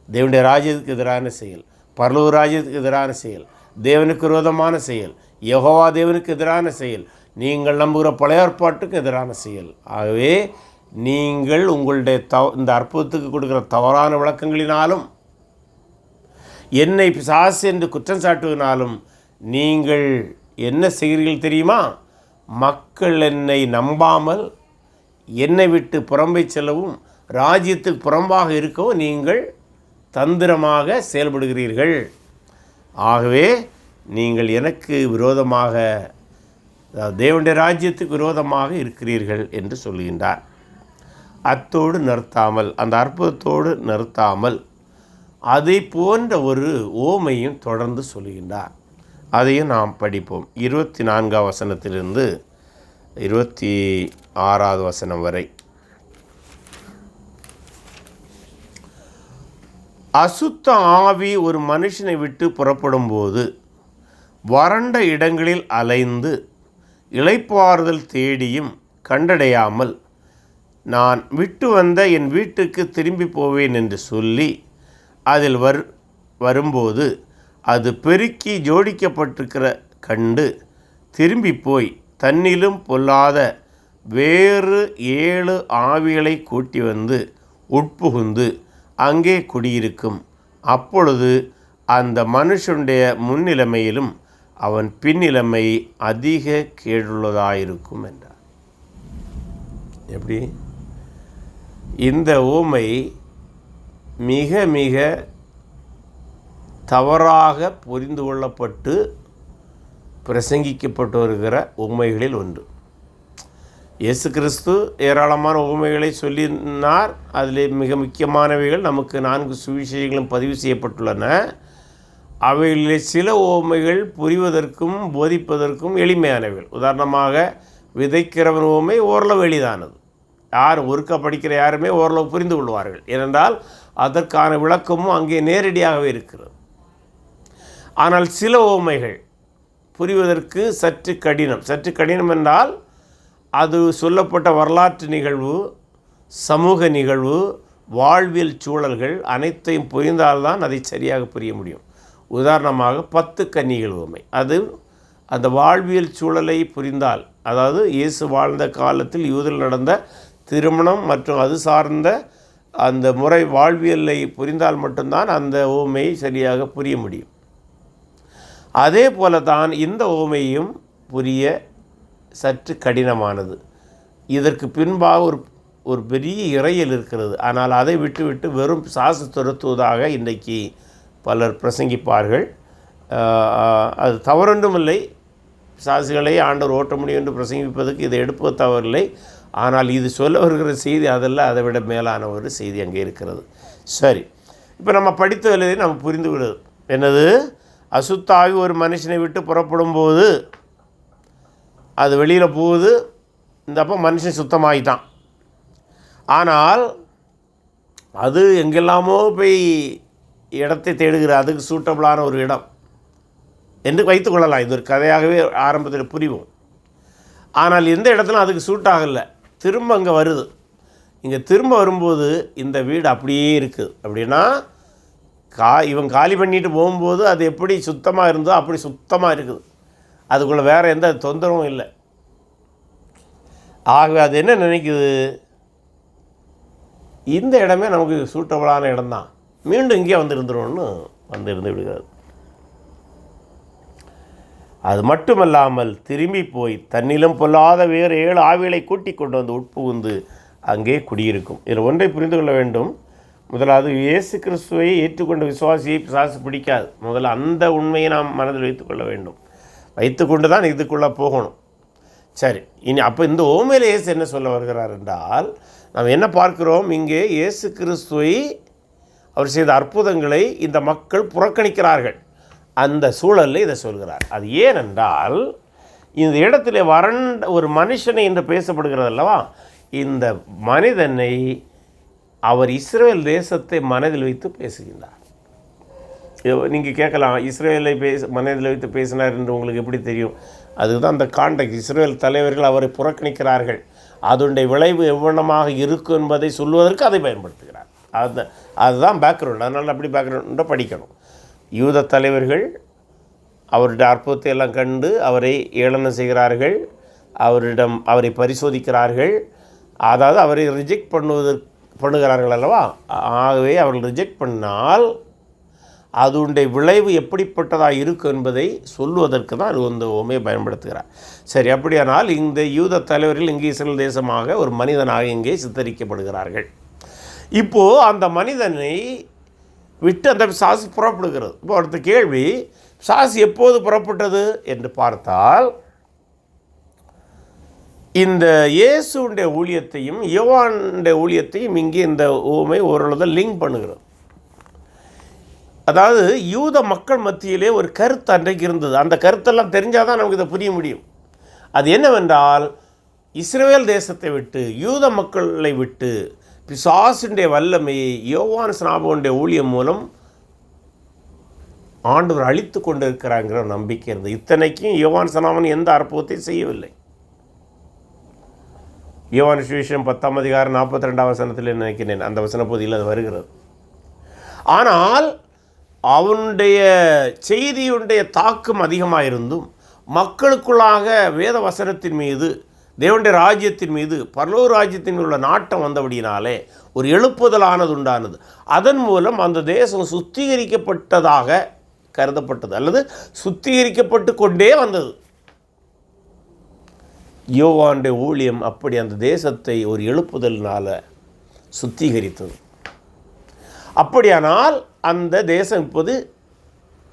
தேவனுடைய ராஜ்யத்துக்கு எதிரான செயல், பரலோக ராஜ்யத்துக்கு எதிரான செயல், தேவனுக்கு விரோதமான செயல், யெகோவா தேவனுக்கு எதிரான செயல், நீங்கள் நம்புகிற பழைய ஏற்பாட்டுக்கு எதிரான செயல். ஆகவே நீங்கள் உங்களுடைய இந்த அற்புதத்துக்கு கொடுக்குற தவறான விளக்கங்களினாலும் என்னை பிசாசு என்று குற்றம் சாட்டுவதனாலும் நீங்கள் என்ன செய்கிறீர்கள் தெரியுமா? மக்கள் என்னை நம்பாமல் என்னை விட்டு புறம்பை செல்லவும் ராஜ்யத்துக்கு புறம்பாக இருக்கவும் நீங்கள் தந்திரமாக செயல்படுகிறீர்கள். ஆகவே நீங்கள் எனக்கு விரோதமாக, தேவனுடைய ராஜ்யத்துக்கு விரோதமாக இருக்கிறீர்கள் என்று சொல்கின்றார். அத்தோடு நிறுத்தாமல், அந்த அற்புதத்தோடு நிறுத்தாமல் அதை போன்ற ஒரு ஓமையும் தொடர்ந்து சொல்கின்றார். அதையும் நாம் படிப்போம். 24 வசனத்திலிருந்து 26 வசனம் வரை. அசுத்த ஆவி ஒரு மனுஷனை விட்டு புறப்படும் போது வறண்ட இடங்களில் அலைந்து இளைப்பாறுதல் தேடியும் கண்டடையாமல் நான் விட்டு வந்த என் வீட்டுக்கு திரும்பி போவேன் என்று சொல்லி அதில் வரும்போது அது பெருக்கி ஜோடிக்கப்பட்டிருக்கிற கண்டு திரும்பி போய் தன்னிலும் பொல்லாத வேறு 7 ஆவிகளை கூட்டி வந்து உட்புகுந்து அங்கே குடியிருக்கும். அப்பொழுது அந்த மனுஷனுடைய முன்னிலைமையிலும் அவன் பின்னிலைமை அதிக கேடுள்ளதாயிருக்கும் என்றார். எப்படி? இந்த ஓமை மிக மிக தவறாக புரிந்து கொள்ளப்பட்டு பிரசங்கிக்கப்பட்டு வருகிற உண்மைகளில் ஒன்று. இயேசு கிறிஸ்து ஏராளமான உண்மைகளை சொல்லினார். அதில் மிக முக்கியமானவைகள் நமக்கு 4 சுவிசேஷங்களும் பதிவு செய்யப்பட்டுள்ளன. அவைகளிலே சில உவமைகள் புரிவதற்கும் போதிப்பதற்கும் எளிமையானவைகள். உதாரணமாக விதைக்கிறவன் உவமை ஓரளவு எளிதானது. யார் ஒருக்க படிக்கிற யாருமே ஓரளவு புரிந்து கொள்வார்கள். ஏனென்றால் அதற்கான விளக்கமும் அங்கே நேரடியாகவே இருக்கிறது. ஆனால் சில உவமைகள் புரிவதற்கு சற்று கடினம் என்றால் அது சொல்லப்பட்ட வரலாற்று நிகழ்வு, சமூக நிகழ்வு, வாழ்வியல் சூழல்கள் அனைத்தையும் புரிந்தால்தான் அதை சரியாக புரிய முடியும். உதாரணமாக 10 கன்னிகள் உவமை, அது அந்த வாழ்வியல் சூழலை புரிந்தால், அதாவது இயேசு வாழ்ந்த காலத்தில் யூதரில் நடந்த திருமணம் மற்றும் அது சார்ந்த அந்த முறை வாழ்வியலை புரிந்தால் மட்டும்தான் அந்த உவமையை சரியாக புரிய முடியும். அதே போல தான் இந்த உவமையும் புரிய சற்று கடினமானது. இதற்கு பின்பாக ஒரு பெரிய இறையல் இருக்கிறது. ஆனால் அதை விட்டுவிட்டு வெறும் சாசு துரத்துவதாக இன்றைக்கு பலர் பிரசங்கிப்பார்கள். அது தவறொன்றும் இல்லை. பிசாசுகளை ஆண்டவர் ஓட்ட முடியும் என்று பிரசங்கிப்பதற்கு இதை எடுப்பது தவறில்லை. ஆனால் இது சொல்ல வருகிற செய்தி அதெல்லாம் அதை விட மேலான ஒரு செய்தி அங்கே இருக்கிறது. சரி, இப்போ நம்ம படித்ததில் நம்ம புரிந்து விடுது என்னது, அசுத்தாவி ஒரு மனுஷனை விட்டு புறப்படும் போது அது வெளியில் போகுது. இந்த அப்போ மனுஷன் சுத்தமாகிட்டான். ஆனால் அது எங்கெல்லாமோ போய் இடத்தை தேடுகிற அதுக்கு சூட்டபிளான ஒரு இடம் என்று வைத்துக்கொள்ளலாம். இது ஒரு கதையாகவே ஆரம்பத்தில் புரிவோம். ஆனால் எந்த இடத்துல அதுக்கு சூட் ஆகலை, திரும்ப அங்கே வருது. இங்கே திரும்ப வரும்போது இந்த வீடு அப்படியே இருக்குது. அப்படின்னா இவன் காலி பண்ணிட்டு போகும்போது அது எப்படி சுத்தமாக இருந்தோ அப்படி சுத்தமாக இருக்குது. அதுக்குள்ளே வேறு எந்த தொந்தரவும் இல்லை. ஆகவே அது என்ன நினைக்குது, இந்த இடமே நமக்கு சூட்டபிளான இடம்தான், மீண்டும் இங்கே வந்து இருந்துரும்னு வந்து இருந்து விடுகிறது. அது மட்டுமல்லாமல் திரும்பி போய் தன்னிலும் பொல்லாத வேறு 7 ஆவிகளை கூட்டி கொண்டு வந்து உட்புகுந்து அங்கே குடியிருக்கும். இதில் ஒன்றை புரிந்து கொள்ள வேண்டும். முதலாவது, இயேசு கிறிஸ்துவை ஏற்றுக்கொண்ட விசுவாசியை பிசாசு பிடிக்காது. முதல்ல அந்த உண்மையை நாம் மனதில் வைத்துக்கொள்ள வேண்டும். வைத்துக்கொண்டு தான் இதுக்குள்ளே போகணும். சரி, இனி அப்போ இந்த ஓமையில் இயேசு என்ன சொல்ல வருகிறார் என்றால், நாம் என்ன பார்க்கிறோம், இங்கே இயேசு கிறிஸ்துவை அவர் செய்த அற்புதங்களை இந்த மக்கள் புறக்கணிக்கிறார்கள். அந்த சூழலில் இதை சொல்கிறார். அது ஏனென்றால் இந்த இடத்துல வறண்ட ஒரு மனுஷனை என்று பேசப்படுகிறது அல்லவா, இந்த மனிதனை அவர் இஸ்ரவேல் தேசத்தை மனதில் வைத்து பேசுகின்றார். நீங்கள் கேட்கலாம், இஸ்ரவேலை மனதில் வைத்து பேசினார் என்று உங்களுக்கு எப்படி தெரியும்? அதுதான் அந்த காண்டக்ட். இஸ்ரவேல் தலைவர்கள் அவரை புறக்கணிக்கிறார்கள். அதனுடைய விளைவு எவ்வளமாக இருக்கும் என்பதை சொல்வதற்கு அதை பயன்படுத்துகிறார். அதுதான் பேக்ரவுண்ட். அதனால் அப்படி பேக்ரவுண்டை படிக்கணும். யூத தலைவர்கள் அவருடைய அற்புதத்தை எல்லாம் கண்டு அவரை ஏளனம் செய்கிறார்கள், அவரை பரிசோதிக்கிறார்கள். அதாவது அவரை ரிஜெக்ட் பண்ணுகிறார்கள் அல்லவா. ஆகவே அவர்கள் ரிஜெக்ட் பண்ணால் அதனுடைய விளைவு எப்படிப்பட்டதாக இருக்கும் என்பதை சொல்வதற்கு தான் அது இந்த உண்மையை பயன்படுத்துகிறார். சரி, அப்படியானால் இந்த யூத தலைவர்கள் இங்கே இஸ்ரேல் தேசமாக ஒரு மனிதனாக இங்கே சித்தரிக்கப்படுகிறார்கள். இப்போது அந்த மனிதனை விட்டு அந்த பிசாசு புறப்படுகிறது. இப்போ அடுத்த கேள்வி, பிசாசு எப்போது புறப்பட்டது என்று பார்த்தால், இந்த இயேசுடைய ஊழியத்தையும் யோவானுடைய ஊழியத்தையும் இங்கே இந்த ஊமை ஓரளவு லிங்க் பண்ணுகிறது. அதாவது யூத மக்கள் மத்தியிலே ஒரு கருத்து அன்றைக்கு இருந்தது. அந்த கருத்தெல்லாம் தெரிஞ்சால் தான் நமக்கு இதை புரிய முடியும். அது என்னவென்றால், இஸ்ரவேல் தேசத்தை விட்டு யூத மக்களை விட்டு பிசாசுடைய வல்லமையை யோவான் ஸ்நாபகனுடைய ஊழியம் மூலம் ஆண்டவர் அழித்து கொண்டிருக்கிறாங்கிற நம்பிக்கை இருந்தது. இத்தனைக்கும் யோவான் ஸ்நாபகன் எந்த அற்புதத்தையும் செய்யவில்லை. யோவான் சுவிசேஷம் 10ஆம் அதிகாரம் 42ஆம் வசனத்தில் நினைக்கிறேன், அந்த வசன பகுதியில் அது வருகிறது. ஆனால் அவனுடைய செய்தியுடைய தாக்கம் அதிகமாக இருந்தும் மக்களுக்குள்ளாக வேத வசனத்தின் மீது, தேவனுடைய ராஜ்யத்தின் மீது, பரலோக ராஜ்யத்தின் உள்ள நாட்டம் வந்தபடியினாலே ஒரு எழுப்புதலானது உண்டானது. அதன் மூலம் அந்த தேசம் சுத்திகரிக்கப்பட்டதாக கருதப்பட்டது, அல்லது சுத்திகரிக்கப்பட்டு கொண்டே வந்தது. யோவானுடைய ஊழியம் அப்படி அந்த தேசத்தை ஒரு எழுப்புதலினால் சுத்திகரித்தது. அப்படியானால் அந்த தேசம் இப்போது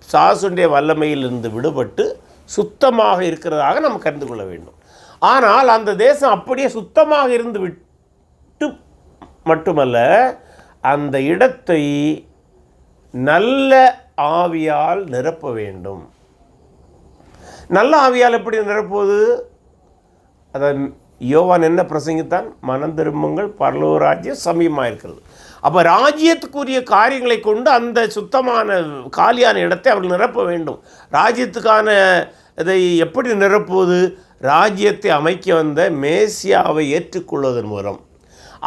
பிசாசுடைய வல்லமையிலிருந்து விடுபட்டு சுத்தமாக இருக்கிறதாக நம்ம கருது கொள்ள வேண்டும். ஆனால் அந்த தேசம் அப்படியே சுத்தமாக இருந்து விட்டு மட்டுமல்ல, அந்த இடத்தை நல்ல ஆவியால் நிரப்ப வேண்டும். நல்ல ஆவியால் எப்படி நிரப்புவது? அதான் யோவான் என்ன பிரசங்கித்தான், மனம் திரும்புங்கள், பரலோக ராஜ்யம் சமீபமாக இருக்கிறது. அப்போ ராஜ்யத்துக்குரிய காரியங்களை கொண்டு அந்த சுத்தமான காலியான இடத்தை அவர்கள் நிரப்ப வேண்டும். ராஜ்யத்துக்கான இதை எப்படி நிரப்புவது? ராஜ்யத்தை அமைக்க வந்த மேசியாவை ஏற்றுக்கொள்வதன் மூலம்,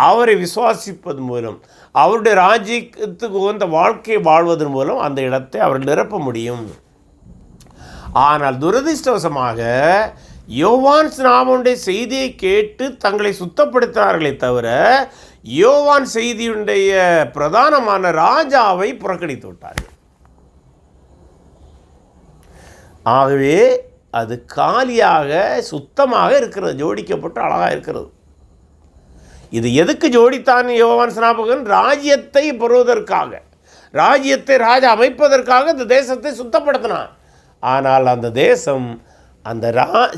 அவரை விசுவாசிப்பதன் மூலம், அவருடைய ராஜ்யத்துக்கு உகந்த வாழ்க்கையை வாழ்வதன் மூலம் அந்த இடத்தை அவர்கள் நிரப்ப முடியும். ஆனால் துரதிர்ஷ்டவசமாக யோவான் ஸ்நாபகனுடைய செய்தியை கேட்டு தங்களை சுத்தப்படுத்தினார்களே தவிர யோவான் செய்தியுடைய பிரதானமான ராஜாவை புறக்கணித்து விட்டார்கள். ஆகவே அது காலியாக சுத்தமாக இருக்கிறது, ஜோடிக்கப்பட்டு அழகாக இருக்கிறது. இது எதுக்கு ஜோடித்தான் யோவான் ஸ்நாபகன்? ராஜ்யத்தை பெறுவதற்காக, ராஜ்யத்தை ராஜா அமைப்பதற்காக இந்த தேசத்தை சுத்தப்படுத்தினான். ஆனால் அந்த தேசம் அந்த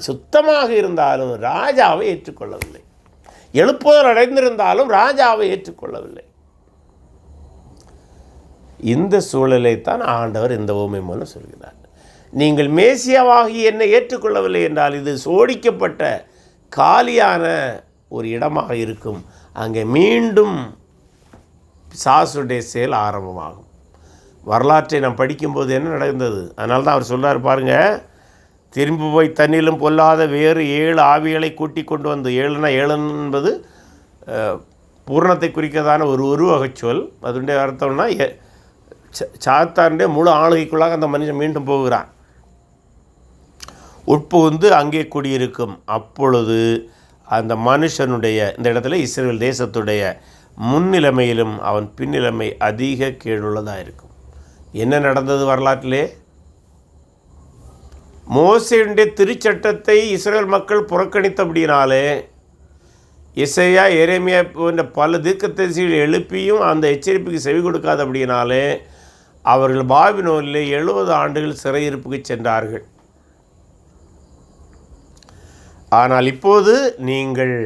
சுத்தமாக இருந்தாலும் ராஜாவை ஏற்றுக்கொள்ளவில்லை. எழுப்புதல் அடைந்திருந்தாலும் ராஜாவை ஏற்றுக்கொள்ளவில்லை. இந்த சூழலை தான் ஆண்டவர் இந்த உவமை மூலம் சொல்கிறார். நீங்கள் மேசியாவாகி என்னை ஏற்றுக்கொள்ளவில்லை என்றால் இது சோடிக்கப்பட்ட காலியான ஒரு இடமாக இருக்கும். அங்கே மீண்டும் பிசாசுடைய செயல் ஆரம்பமாகும். வரலாற்றை நாம் படிக்கும்போது என்ன நடந்தது? அதனால தான் அவர் சொல்கிறார் பாருங்கள், திரும்பி போய் தண்ணிலும் பொல்லாத வேறு 7 ஆவிகளை கூட்டி கொண்டு வந்து, 7னா 7 என்பது பூர்ணத்தை குறிக்கிறதான ஒரு உருவகச் சொல். அதனுடைய அர்த்தம்னா சாத்தானுடைய முழு ஆளுகைக்குள்ளாக அந்த மனுஷன் மீண்டும் போகிறான், உட்புகுந்து அங்கே குடியிருக்கும். அப்பொழுது அந்த மனுஷனுடைய, இந்த இடத்துல இஸ்ரவேல் தேசத்துடைய முன்னிலைமையிலும் அவன் பின்னிலைமை அதிக கீழுள்ளதாக இருக்கும். என்ன நடந்தது வரலாற்றிலே? மோசேயுடைய திருச்சட்டத்தை இஸ்ரவேல் மக்கள் புறக்கணித்தபடினாலே, எசையா எரேமியா போன்ற பல தீர்க்கதரிசிகள் எழுப்பியும் அந்த எச்சரிப்புக்கு செவி கொடுக்காதபடினாலே அவர்கள் பாபிலோனிலே 70 ஆண்டுகள் சிறையிருப்புக்கு சென்றார்கள். ஆனால் இப்போது நீங்கள்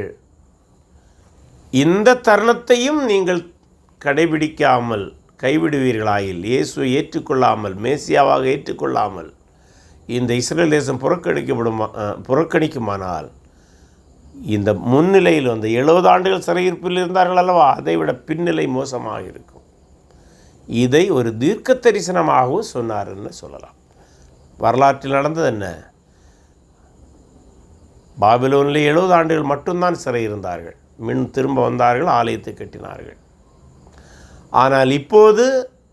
இந்த தருணத்தையும் நீங்கள் கடைபிடிக்காமல் கைவிடுவீர்களாயில், இயேசுவை ஏற்றுக்கொள்ளாமல், மேசியாவாக ஏற்றுக்கொள்ளாமல் இந்த இஸ்ரேல் தேசம் புறக்கணிக்குமானால் இந்த முன்னிலையில் வந்து 70 ஆண்டுகள் சிறையிருப்பில் இருந்தார்கள் அல்லவா, அதை விட பின்னிலை மோசமாக இருக்கும். இதை ஒரு தீர்க்க தரிசனமாகவும் சொன்னார்ன்னு சொல்லலாம். வரலாற்றில் நடந்தது என்ன? பாபிலோனில் 70 ஆண்டுகள் மட்டும்தான் சிறை இருந்தார்கள். திரும்ப வந்தார்கள், ஆலயத்தை கட்டினார்கள். ஆனால் இப்போது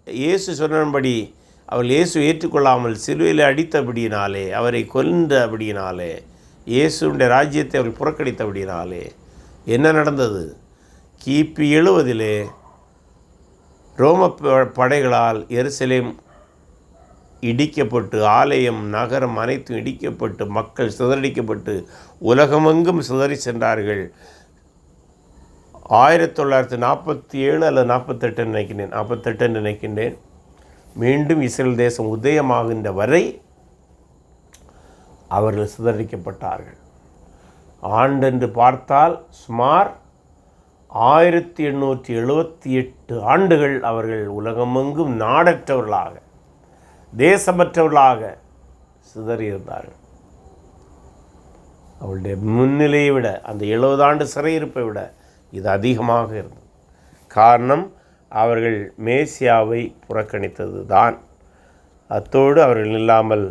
இயேசு சொன்னபடி அவள் இயேசு ஏற்றுக்கொள்ளாமல் சிலுவையில் அடித்தபடியினாலே, அவரை கொன்றபடியினாலே, இயேசுடைய ராஜ்யத்தை அவர்கள் புறக்கணித்தபடியினாலே என்ன நடந்தது? கிபி 70 ரோம படைகளால் எருசலேம் இடிக்கப்பட்டு, ஆலயம் நகரம் அனைத்தும் இடிக்கப்பட்டு, மக்கள் சிதறடிக்கப்பட்டு உலகமெங்கும் சிதறி சென்றார்கள். 1947 அல்லது 48 நினைக்கின்றேன். மீண்டும் இஸ்ரேல் தேசம் உதயமாகின்ற வரை அவர்கள் சிதறடிக்கப்பட்டார்கள். ஆண்டென்று பார்த்தால் சுமார் 1878 ஆண்டுகள் அவர்கள் உலகமெங்கும் நாடற்றவர்களாக, தேசமற்றவர்களாக சிதறியிருந்தார்கள். அவளுடைய முன்னிலையை விட, அந்த 70 ஆண்டு சிறையிருப்பை விட இது அதிகமாக இருந்தது. காரணம், அவர்கள் மேசியாவை புறக்கணித்தது தான். அத்தோடு அவர்கள் இல்லாமல்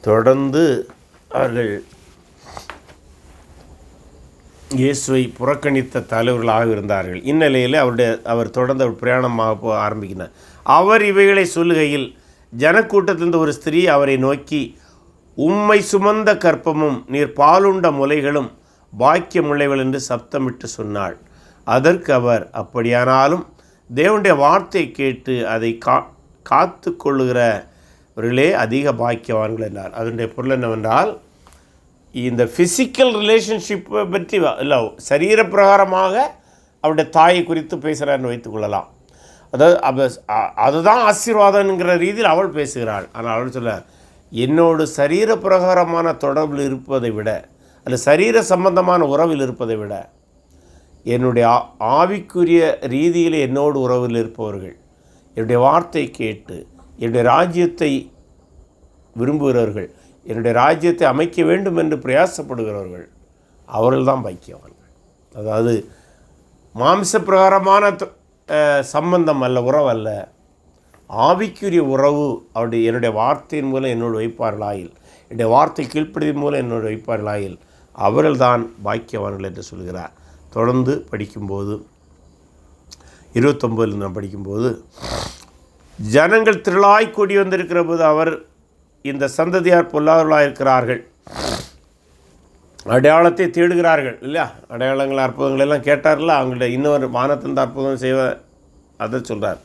தொடர்ந்து அவர்கள் இயேசுவை புறக்கணித்த தலைவர்களாக இருந்தார்கள். இந்நிலையில் அவர் தொடர்ந்து பிரயாணமாக ஆரம்பிக்கிறார். அவர் இவைகளை சொல்லுகையில் ஜனக்கூட்டத்திலிருந்து ஒரு ஸ்திரீ அவரை நோக்கி, உம்மை சுமந்த கற்பமும் நீர் பாலுண்ட முலைகளும் பாக்கியமுள்ளைகள் என்று சப்தமிட்டு சொன்னாள். அதற்கு அவர், அப்படியானாலும் தேவனுடைய வார்த்தை கேட்டு அதை காத்து கொள்ளுகிறவர்களே அதிக பாக்கியவான்கள் என்றார். அதனுடைய பொருள் என்னவென்றால், இந்த ஃபிசிக்கல் ரிலேஷன்ஷிப்பை பற்றி இல்லை, சரீர பிரகாரமாக அவருடைய தாயை குறித்து பேசுகிறான்னு வைத்துக்கொள்ளலாம். அதாவது அதுதான் ஆசீர்வாதங்கிற ரீதியில் அவள் பேசுகிறாள். ஆனால் அவள் சொல்ல, என்னோடு சரீர பிரகாரமான தொடர்பில் இருப்பதை விட, அல்லது சரீர சம்பந்தமான உறவில் இருப்பதை விட, என்னுடைய ஆவிக்குரிய ரீதியில் என்னோடு உறவில் இருப்பவர்கள், என்னுடைய வார்த்தை கேட்டு என்னுடைய ராஜ்யத்தை விரும்புகிறவர்கள், என்னுடைய ராஜ்யத்தை அமைக்க வேண்டும் என்று பிரயாசப்படுகிறவர்கள், அவர்கள்தான் பாக்கியவான்கள். அதாவது மாம்ச பிரகாரமான சம்பந்தம் அல்ல, உறவு அல்ல, ஆவிக்குரிய உறவு. என்னுடைய வார்த்தையின் மூலம் என்னோடு வைப்பார்களாயில், என்னுடைய வார்த்தை கீழ்ப்படியின் மூலம் என்னோடு வைப்பார்களாயில் அவர்கள்தான் பாக்கியவான்கள் என்று சொல்கிறார். தொடர்ந்து படிக்கும்போது 29 நாம் படிக்கும்போது, ஜனங்கள் திரளாய் கூடி வந்திருக்கிற போது அவர், இந்த சந்ததியார் பொல்லாதவர்களாக இருக்கிறார்கள், அடையாளத்தை தேடுகிறார்கள் இல்லையா, அடையாளங்கள் அற்புதங்கள் எல்லாம் கேட்டார்ல, அவங்கள்ட்ட இன்னொரு வானத்தின் அற்புதம் செய்வ அதை சொல்கிறார்.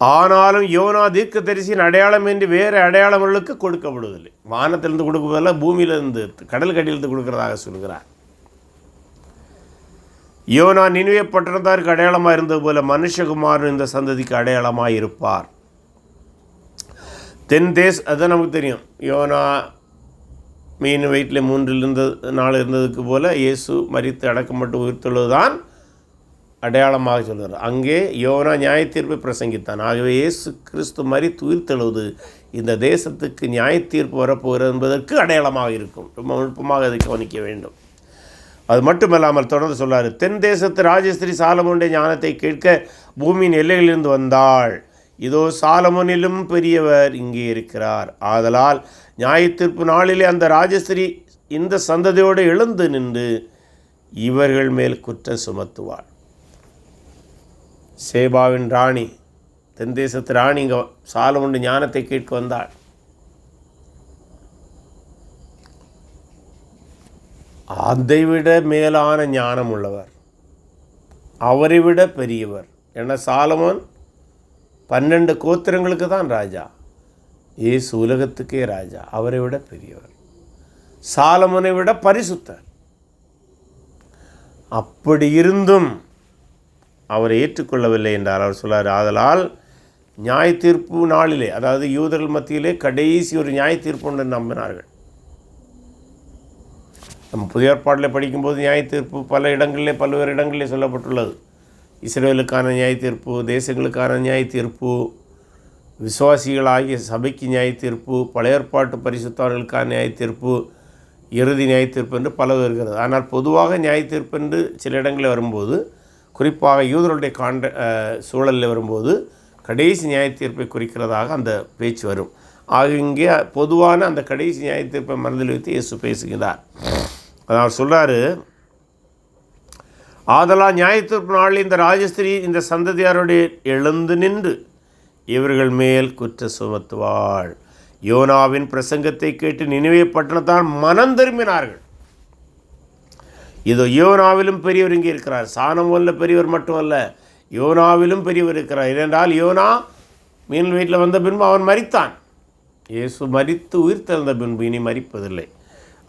ஆனாலும் யோனா தீர்க்கதரிசியின் அடையாளம் என்று வேறு அடையாளங்களுக்கு கொடுக்கப்படுவதில்லை. வானத்திலிருந்து கொடுக்குவதில்லை, பூமியிலிருந்து, கடல் கடியிலிருந்து கொடுக்கிறதாக சொல்கிறார். யோனா நினிவே பட்டணத்தாருக்கு அடையாளமாக இருந்தது போல மனுஷகுமாரன் இந்த சந்ததிக்கு அடையாளமாக இருப்பார். அதுதான் நமக்கு தெரியும். யோனா மீன் வயிற்றில் 3 நாள் இருந்ததுக்கு போல் இயேசு மரித்து அடக்கப்பட்டு உயிர்த்தெழுவது தான் அடையாளமாக சொல்கிறார். அங்கே யோனா நியாயத்தீர்ப்பை பிரசங்கித்தான். ஆகவே இயேசு கிறிஸ்து மரித்து உயிர்த்தெழுவது இந்த தேசத்துக்கு நியாயத்தீர்ப்பு வரப்போகிறது என்பதற்கு அடையாளமாக இருக்கும். ரொம்ப நுட்பமாக அதை கவனிக்க வேண்டும். அது மட்டுமல்லாமல் தொடர்ந்து சொல்லார், தென் தேசத்து ராஜஸ்திரி சாலமோனுடைய ஞானத்தை கேட்க பூமியின் எல்லைகளிலிருந்து வந்தாள். இதோ சாலமோனிலும் பெரியவர் இங்கே இருக்கிறார். ஆதலால் நியாயத்தீர்ப்பு நாளிலே அந்த ராஜஸ்திரி இந்த சந்ததியோடு எழுந்து நின்று இவர்கள் மேல் குற்றம் சுமத்துவாள். சேபாவின் ராணி, தென் தேசத்து ராணி இங்கே சாலமோனுடைய ஞானத்தை கேட்க வந்தாள். அதைவிட மேலான ஞானம் உள்ளவர், அவரை விட பெரியவர். ஏன்னா சாலமோன் 12 கோத்திரங்களுக்கு தான் ராஜா, இயேசு உலகத்துக்கே ராஜா. அவரை விட பெரியவர், சாலமோனை விட பரிசுத்தர். அப்படி இருந்தும் அவரை ஏற்றுக்கொள்ளவில்லை என்றார். அவர் சொல்லார், ஆதலால் நியாய தீர்ப்பு நாளிலே, அதாவது யூதர்கள் மத்தியிலே கடைசி ஒரு நியாய தீர்ப்பு ஒன்று நம்பினார்கள். நம்ம புதிய ஏற்பாட்டில் படிக்கும்போது நியாய தீர்ப்பு பல இடங்களிலே பல்வேறு இடங்களிலே சொல்லப்பட்டுள்ளது. இஸ்ரேலுக்கான நியாய தீர்ப்பு, தேசங்களுக்கான நியாய தீர்ப்பு, விசுவாசிகளாகிய சபைக்கு நியாய தீர்ப்பு, பழைய ஏற்பாட்டு பரிசுத்தவான்களுக்கான நியாய தீர்ப்பு, இறுதி நியாய தீர்ப்பு என்று பல இருக்கிறது. ஆனால் பொதுவாக நியாய தீர்ப்பு என்று சில இடங்களில் வரும்போது, குறிப்பாக யூதருடைய சூழலில் வரும்போது கடைசி நியாய தீர்ப்பை குறிக்கிறதாக அந்த பேச்சு வரும். ஆக இங்கே பொதுவான அந்த கடைசி நியாய தீர்ப்பை மனதில் வைத்து இயேசு பேசுகிறார். அவர் சொல்கிறாரு, ஆதலால் நியாய தீர்ப்பு நாளில் இந்த ராஜஸ்திரி இந்த சந்ததியாருடைய எழுந்து நின்று இவர்கள் மேல் குற்ற சுமத்துவாள். யோனாவின் பிரசங்கத்தை கேட்டு நினிவே பட்டணத்தால் மனம் திரும்பினார்கள். இதோ யோனாவிலும் பெரியவர் இங்கே இருக்கிறார். சாலமோனில் பெரியவர் மட்டுமல்ல, யோனாவிலும் பெரியவர் இருக்கிறார். ஏனென்றால் யோனா மீன் வீட்டில் வந்த பின்பு அவன் மரித்தான். இயேசு மரித்து உயிர் தெழுந்த பின்பு இனி மரிப்பதில்லை.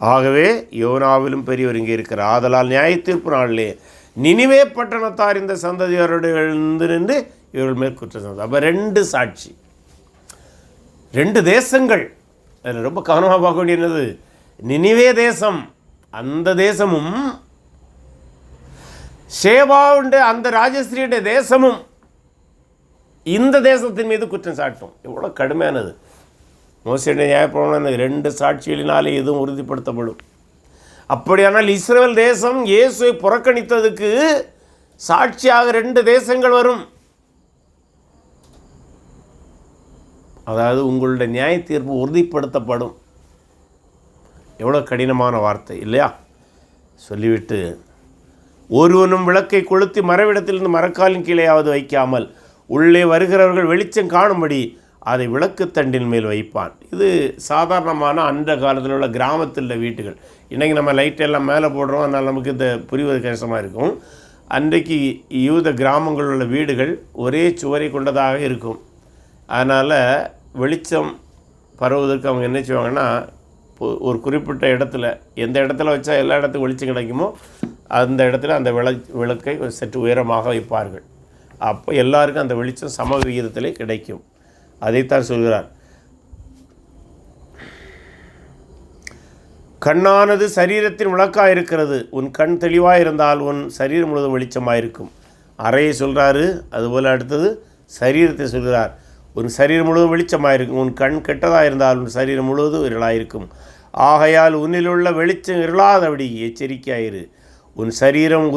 ஆகவே யோனாவிலும் பெரியவர் இங்கே இருக்கிறார். ஆதலால் நியாய தீர்ப்பு நாளிலே நினிவே பட்டணத்தார் இந்த சந்ததியாருடைய எழுந்து நின்று இவர்கள் மேல் குற்றம் சுமத்துவார்கள். அப்போ 2 சாட்சி, 2 தேசங்கள். அதில் ரொம்ப கவனமாக பார்க்க வேண்டியது, நினிவே தேசம், அந்த தேசமும் சேபாவுடைய அந்த ராஜஸ்திரியுடைய தேசமும் இந்த தேசத்தின் மீது குற்றம் சாட்டும். எவ்வளோ கடுமையானது. மோசேயுடைய நியாயப்பிரமாணம் 2 சாட்சிகளினாலே எதுவும் உறுதிப்படுத்தப்படும். அப்படியானால் இஸ்ரவேல் தேசம் இயேசுவை புறக்கணித்ததுக்கு சாட்சியாக 2 தேசங்கள் வரும். அதாவது உங்களுடைய நியாய தீர்ப்பு உறுதிப்படுத்தப்படும். எவ்வளோ கடினமான வார்த்தை இல்லையா? சொல்லிவிட்டு, ஒருவனும் விளக்கை கொளுத்தி மரவிடத்திலிருந்து மரக்காலின் கீழேயாவது வைக்காமல் உள்ளே வருகிறவர்கள் வெளிச்சம் காணும்படி அதை விளக்குத்தண்டின் மேல் வைப்பான். இது சாதாரணமான அந்த காலத்தில் உள்ள கிராமத்தில் உள்ள வீட்டுகள். இன்றைக்கி நம்ம லைட்டெல்லாம் மேலே போடுறோம், அதனால் நமக்கு இந்த புரிவது கஷ்டமாக இருக்கும். அன்றைக்கு யூத கிராமங்களில் உள்ள வீடுகள் ஒரே சுவரை கொண்டதாக இருக்கும். அதனால் வெளிச்சம் பரவுவதற்கு அவங்க என்ன செய்வாங்கன்னா, ஒரு குறிப்பிட்ட இடத்துல, எந்த இடத்துல வச்சா எல்லா இடத்துக்கும் வெளிச்சம் கிடைக்குமோ அந்த இடத்துல அந்த விளக்கை சற்று உயரமாக வைப்பார்கள். அப்போ எல்லாருக்கும் அந்த வெளிச்சம் சம விகிதத்திலே கிடைக்கும். அதைத்தான் சொல்கிறார். கண்ணானது சரீரத்தின் விளக்காக இருக்கிறது. உன் கண் தெளிவாக இருந்தால் உன் சரீரம் முழுவதும் வெளிச்சமாக இருக்கும். அறையை சொல்கிறாரு. அதுபோல் அடுத்தது சரீரத்தை சொல்கிறார். உன் சரீரம் முழுவதும் வெளிச்சமாக இருக்கும். உன் கண் கெட்டதாக இருந்தால் உன் சரீரம் முழுவதும் இருளாக இருக்கும். ஆகையால் உன்னிலுள்ள வெளிச்சம் இருளாதபடி எச்சரிக்கையாயிரு. உன் சரீரம்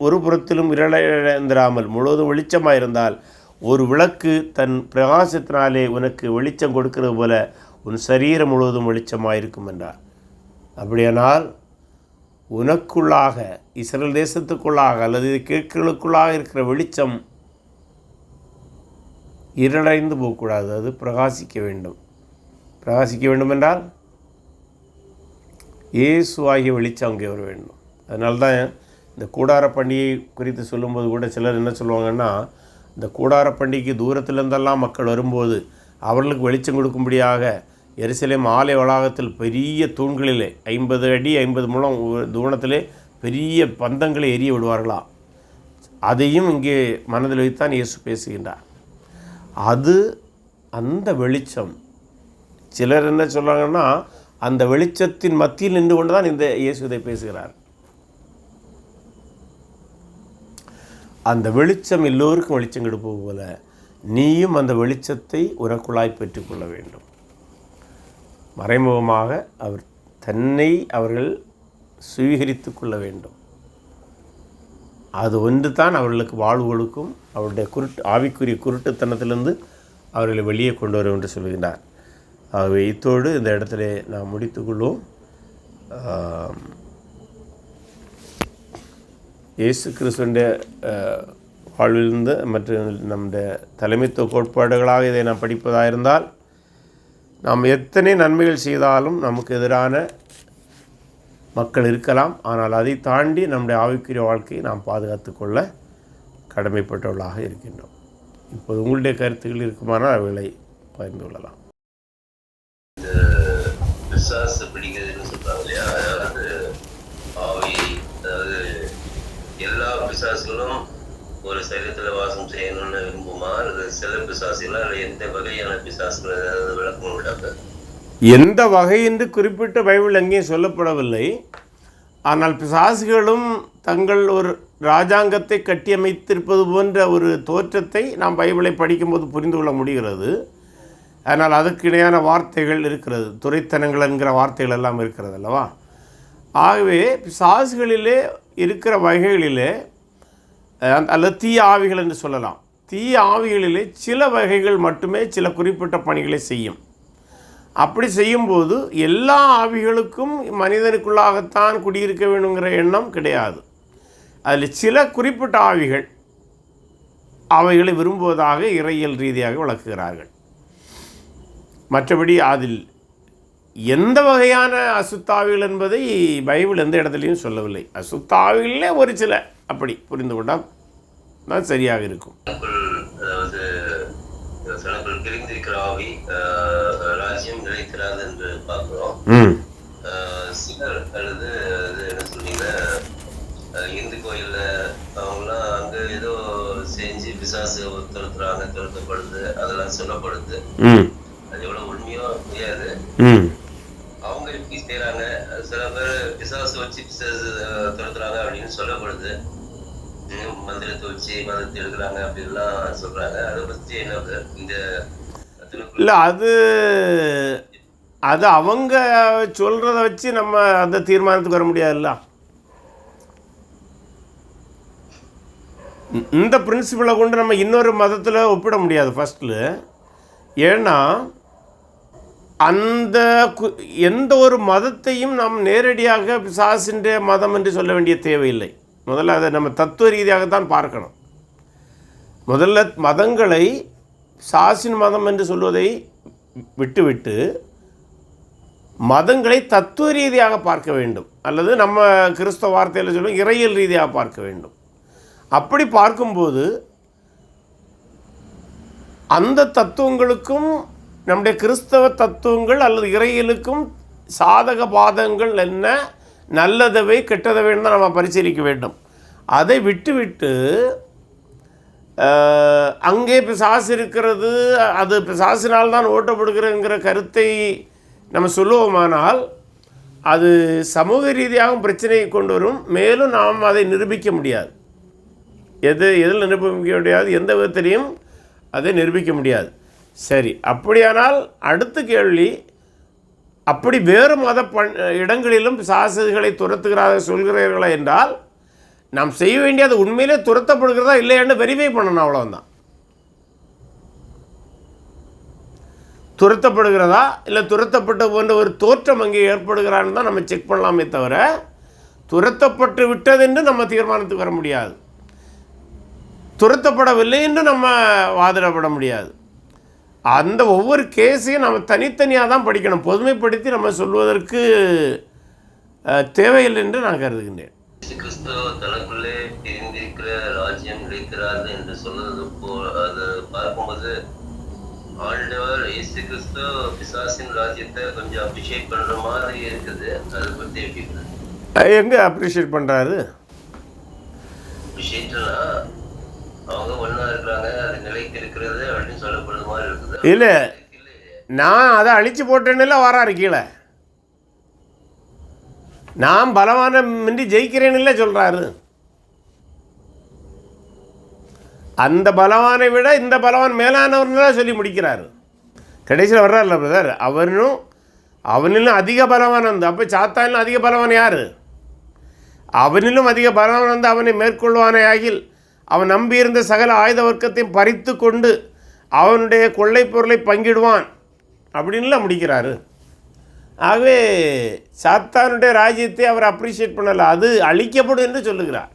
ஒரு புறத்திலும் இருளந்திராமல் முழுவதும் வெளிச்சமாக இருந்தால் ஒரு விளக்கு தன் பிரகாசத்தினாலே உனக்கு வெளிச்சம் கொடுக்கிறது போல உன் சரீரம் முழுவதும் வெளிச்சமாக இருக்கும் என்றார். அப்படியானால் உனக்குள்ளாக, இஸ்ரேல் தேசத்துக்குள்ளாக அல்லது கிழக்குகளுக்குள்ளாக இருக்கிற வெளிச்சம் இருளடைந்து போகக்கூடாது. அது பிரகாசிக்க வேண்டும். பிரகாசிக்க வேண்டும் என்றால் இயேசுவாகிய வெளிச்சம் அங்கே வர வேண்டும். அதனால்தான் இந்த கூடார பண்டிகை குறித்து சொல்லும்போது கூட சிலர் என்ன சொல்லுவாங்கன்னா, இந்த கூடார பண்டிகைக்கு தூரத்திலிருந்தெல்லாம் மக்கள் வரும்போது அவர்களுக்கு வெளிச்சம் கொடுக்கும்படியாக எருசலேம் ஆலய வளாகத்தில் பெரிய தூண்களிலே 50 அடி 50 முழம் தூரத்திலே பெரிய பந்தங்களை எரிய விடுவார்களாம். அதையும் இங்கே மனதில் வைத்தான் இயேசு பேசுகின்றார். அந்த வெளிச்சம் சிலர் என்ன சொல்கிறாங்கன்னா, அந்த வெளிச்சத்தின் மத்தியில் நின்று கொண்டு தான் இந்த இயேசு இதை பேசுகிறார். அந்த வெளிச்சம் எல்லோருக்கும் வெளிச்சம் கொடுப்பது போல நீயும் அந்த வெளிச்சத்தை உனக்குள்ளாய் பெற்றுக்கொள்ள வேண்டும். மறைமுகமாக தன்னை அவர்கள் சுவீகரித்து கொள்ள வேண்டும். அது ஒன்று தான் அவர்களுக்கு வாழ்வுகளுக்கும் அவருடைய ஆவிக்குரிய குருட்டுத்தனத்திலிருந்து அவர்களை வெளியே கொண்டு வரும் என்று சொல்கின்றார். ஆகவே இத்தோடு இந்த இடத்துல நாம் முடித்துக்கொள்வோம். இயேசு கிறிஸ்துவினுடைய வாழ்விலிருந்து மற்றும் நம்முடைய தலைமைத்துவ கோட்பாடுகளாக இதை நாம் படிப்பதாக இருந்தால், நாம் எத்தனை நன்மைகள் செய்தாலும் நமக்கு எதிரான மக்கள் இருக்கலாம். ஆனால் அதை தாண்டி நம்முடைய ஆவிக்குரிய வாழ்க்கையை நாம் பாதுகாத்து கொள்ள கடமைப்பட்டவர்களாக இருக்கின்றோம். இப்போது உங்களுடைய கருத்துக்கள் இருக்குமானால் அவைகளை பகிர்ந்து கொள்ளலாம். பிடிக்கிறதுன்னு சொல்றாங்க இல்லையா, அதாவது ஆவி, அதாவது எல்லா பிசாசுகளும் ஒரு சரீரத்தில் வாசம் செய்யணும்னு விரும்புமா, அல்லது சில பிசாசுகளா, இல்லை எந்த வகையான பிசாசுகள் ஏதாவது விளக்கம் விடாங்க? எந்த வகை என்று குறிப்பிட்ட பைபிள் எங்கேயும் சொல்லப்படவில்லை. ஆனால் பிசாசுகளும் தங்கள் ஒரு இராஜாங்கத்தை கட்டியமைத்திருப்பது போன்ற ஒரு தோற்றத்தை நாம் பைபிளை படிக்கும்போது புரிந்து கொள்ள முடிகிறது. அதனால் அதுக்கு இணையான வார்த்தைகள் இருக்கிறது, துரைத்தனங்கள் என்கிற வார்த்தைகள் எல்லாம் இருக்கிறது அல்லவா. ஆகவே பிசாசுகளிலே இருக்கிற வகைகளிலே அல்லது தீய ஆவிகள் என்று சொல்லலாம். தீய ஆவிகளிலே சில வகைகள் மட்டுமே சில குறிப்பிட்ட பணிகளை செய்யும். அப்படி செய்யும்போது எல்லா ஆவிகளுக்கும் மனிதனுக்குள்ளாகத்தான் குடியிருக்க வேணுங்கிற எண்ணம் கிடையாது. அதில் சில குறிப்பிட்ட ஆவிகள் அவைகளை விரும்புவதாக இறையியல் ரீதியாக விளக்குகிறார்கள். மற்றபடி அதில் எந்த வகையான அசுத்தாவிகள் என்பதை பைபிள் எந்த இடத்துலையும் சொல்லவில்லை. அசுத்தாவிகளே ஒரு சில அப்படி புரிந்து கொண்டால் தான் சரியாக இருக்கும். அதாவது சிலர்கள் கிழிந்திருக்கிற ஆவி ராஜ்யம் நிலைக்கிறாது என்று பார்க்கிறோம். சிலர் அல்லது என்ன சொல்றீங்க, இந்து கோயில்ல அவங்களாம் அங்க ஏதோ செஞ்சு பிசாசு துரத்தப்படுது, அதெல்லாம் சொல்லப்படுது. அது எவ்வளவு உண்மையோ தெரியாது. அவங்க எப்படி செய்யறாங்க, சில பேர் பிசாசு வச்சு பிசாசு துரத்துறாங்க அப்படின்னு சொல்லப்படுது. மந்திரத்தை வச்சு மதத்தை எடுக்கிறாங்க அப்படின்லாம் சொல்றாங்க. அதை பத்தி என்ன இந்த இல்லை, அது அவங்க சொல்றத வச்சு நம்ம அந்த தீர்மானத்துக்கு வர முடியாதுல்ல. இந்த பிரின்சிபலை கொண்டு நம்ம இன்னொரு மதத்தில் ஒப்பிட முடியாது ஃபஸ்ட்டில். ஏன்னா அந்த எந்த ஒரு மதத்தையும் நாம் நேரடியாக பிசாசின்ற மதம் என்று சொல்ல வேண்டிய தேவையில்லை. முதல்ல அதை நம்ம தத்துவ ரீதியாகத்தான் பார்க்கணும். முதல்ல மதங்களை சாசின் மதம் என்று சொல்வதை விட்டுவிட்டு மதங்களை தத்துவ ரீதியாக பார்க்க வேண்டும், அல்லது நம்ம கிறிஸ்தவ வார்த்தையில் சொல்லுவோம் இறையியல் ரீதியாக பார்க்க வேண்டும். அப்படி பார்க்கும்போது அந்த தத்துவங்களுக்கும் நம்முடைய கிறிஸ்தவ தத்துவங்கள் அல்லது இறையியலுக்கும் சாதக பாதகங்கள் என்ன, நல்லதவை கெட்டதவை தான் நம்ம பரிசீலிக்க வேண்டும். அதை விட்டுவிட்டு அங்கே பிசாசு இருக்கிறது, அது பிசாசினால்தான் ஓட்டப்படுகிறங்கிற கருத்தை நம்ம சொல்லுவோமானால் அது சமூக ரீதியாகவும் பிரச்சனையை கொண்டு வரும். மேலும் நாம் அதை நிரூபிக்க முடியாது. எதில் நிரூபிக்க முடியாது, எந்த விதத்திலையும் அதை நிரூபிக்க முடியாது. சரி, அப்படியானால் அடுத்த கேள்வி, அப்படி வேறு மத இடங்களிலும் பிசாசுகளை துரத்துகிறார்கள் சொல்கிறீர்களா என்றால், நாம் செய்ய வேண்டியது உண்மையிலே துரத்தப்படுகிறதா இல்லையான்னு வெரிஃபை பண்ணணும். அவ்வளோதான். துரத்தப்படுகிறதா இல்லை துரத்தப்பட்ட போன்ற ஒரு தோற்றம் அங்கே ஏற்படுகிறான்னு தான் நம்ம செக் பண்ணலாமே தவிர, துரத்தப்பட்டு விட்டதென்று நம்ம தீர்மானத்துக்கு வர முடியாது. துரத்தப்படவில்லை என்று நம்ம வாதிடப்பட முடியாது. அந்த ஒவ்வொரு கேஸையும் நம்ம தனித்தனியாக தான் படிக்கணும். பொதுமைப்படுத்தி நம்ம சொல்வதற்கு தேவையில்லை என்று நான் கருதுகின்றேன். கிறிஸ்தவ தனக்குள்ளே பிரிந்திருக்கிற ராஜ்யம் நிலைக்கிறார்கள் என்று சொல்வது அதை பார்க்கும்போது ஆண்டவர் இயேசு கிறிஸ்து பிசாசின் ராஜ்யத்தை கொஞ்சம் அப்ரிஷியேட் பண்ற மாதிரி இருக்குது. அதை பத்தி எப்படி எங்க அப்ரிஷியேட் பண்றாரு? அப்ரிஷியேட்னா அவங்க ஒன்னா இருக்கிறாங்க, அது நிலைக்கு இருக்கிறது அப்படின்னு சொல்லப்படுற மாதிரி இருக்குது. இல்ல நான் அதை அழித்து போட்டேன்னு வராரு கீழே. நான் பலவானமின்றி ஜெயிக்கிறேன்னு சொல்கிறாரு. அந்த பலவானை விட இந்த பலவான் மேலானவர்லாம் சொல்லி முடிக்கிறாரு. கடைசியில் வர்றாருல்ல பிரதர், அவனிலும் அதிக பலவான் வந்து, அப்போ சாத்தானிலும் அதிக பலவான் யார்? அவனிலும் அதிக பலவான் வந்து அவனை மேற்கொள்வானே ஆகில் அவன் நம்பியிருந்த சகல ஆயுத வர்க்கத்தையும் பறித்து கொண்டு அவனுடைய கொள்ளை பொருளை பங்கிடுவான் அப்படின்லாம் முடிக்கிறாரு. ஆகவே சாத்தானுடைய ராஜ்யத்தை அவர் அப்ரிஷியேட் பண்ணலை, அது அழிக்கப்படும் என்று சொல்லுகிறார்.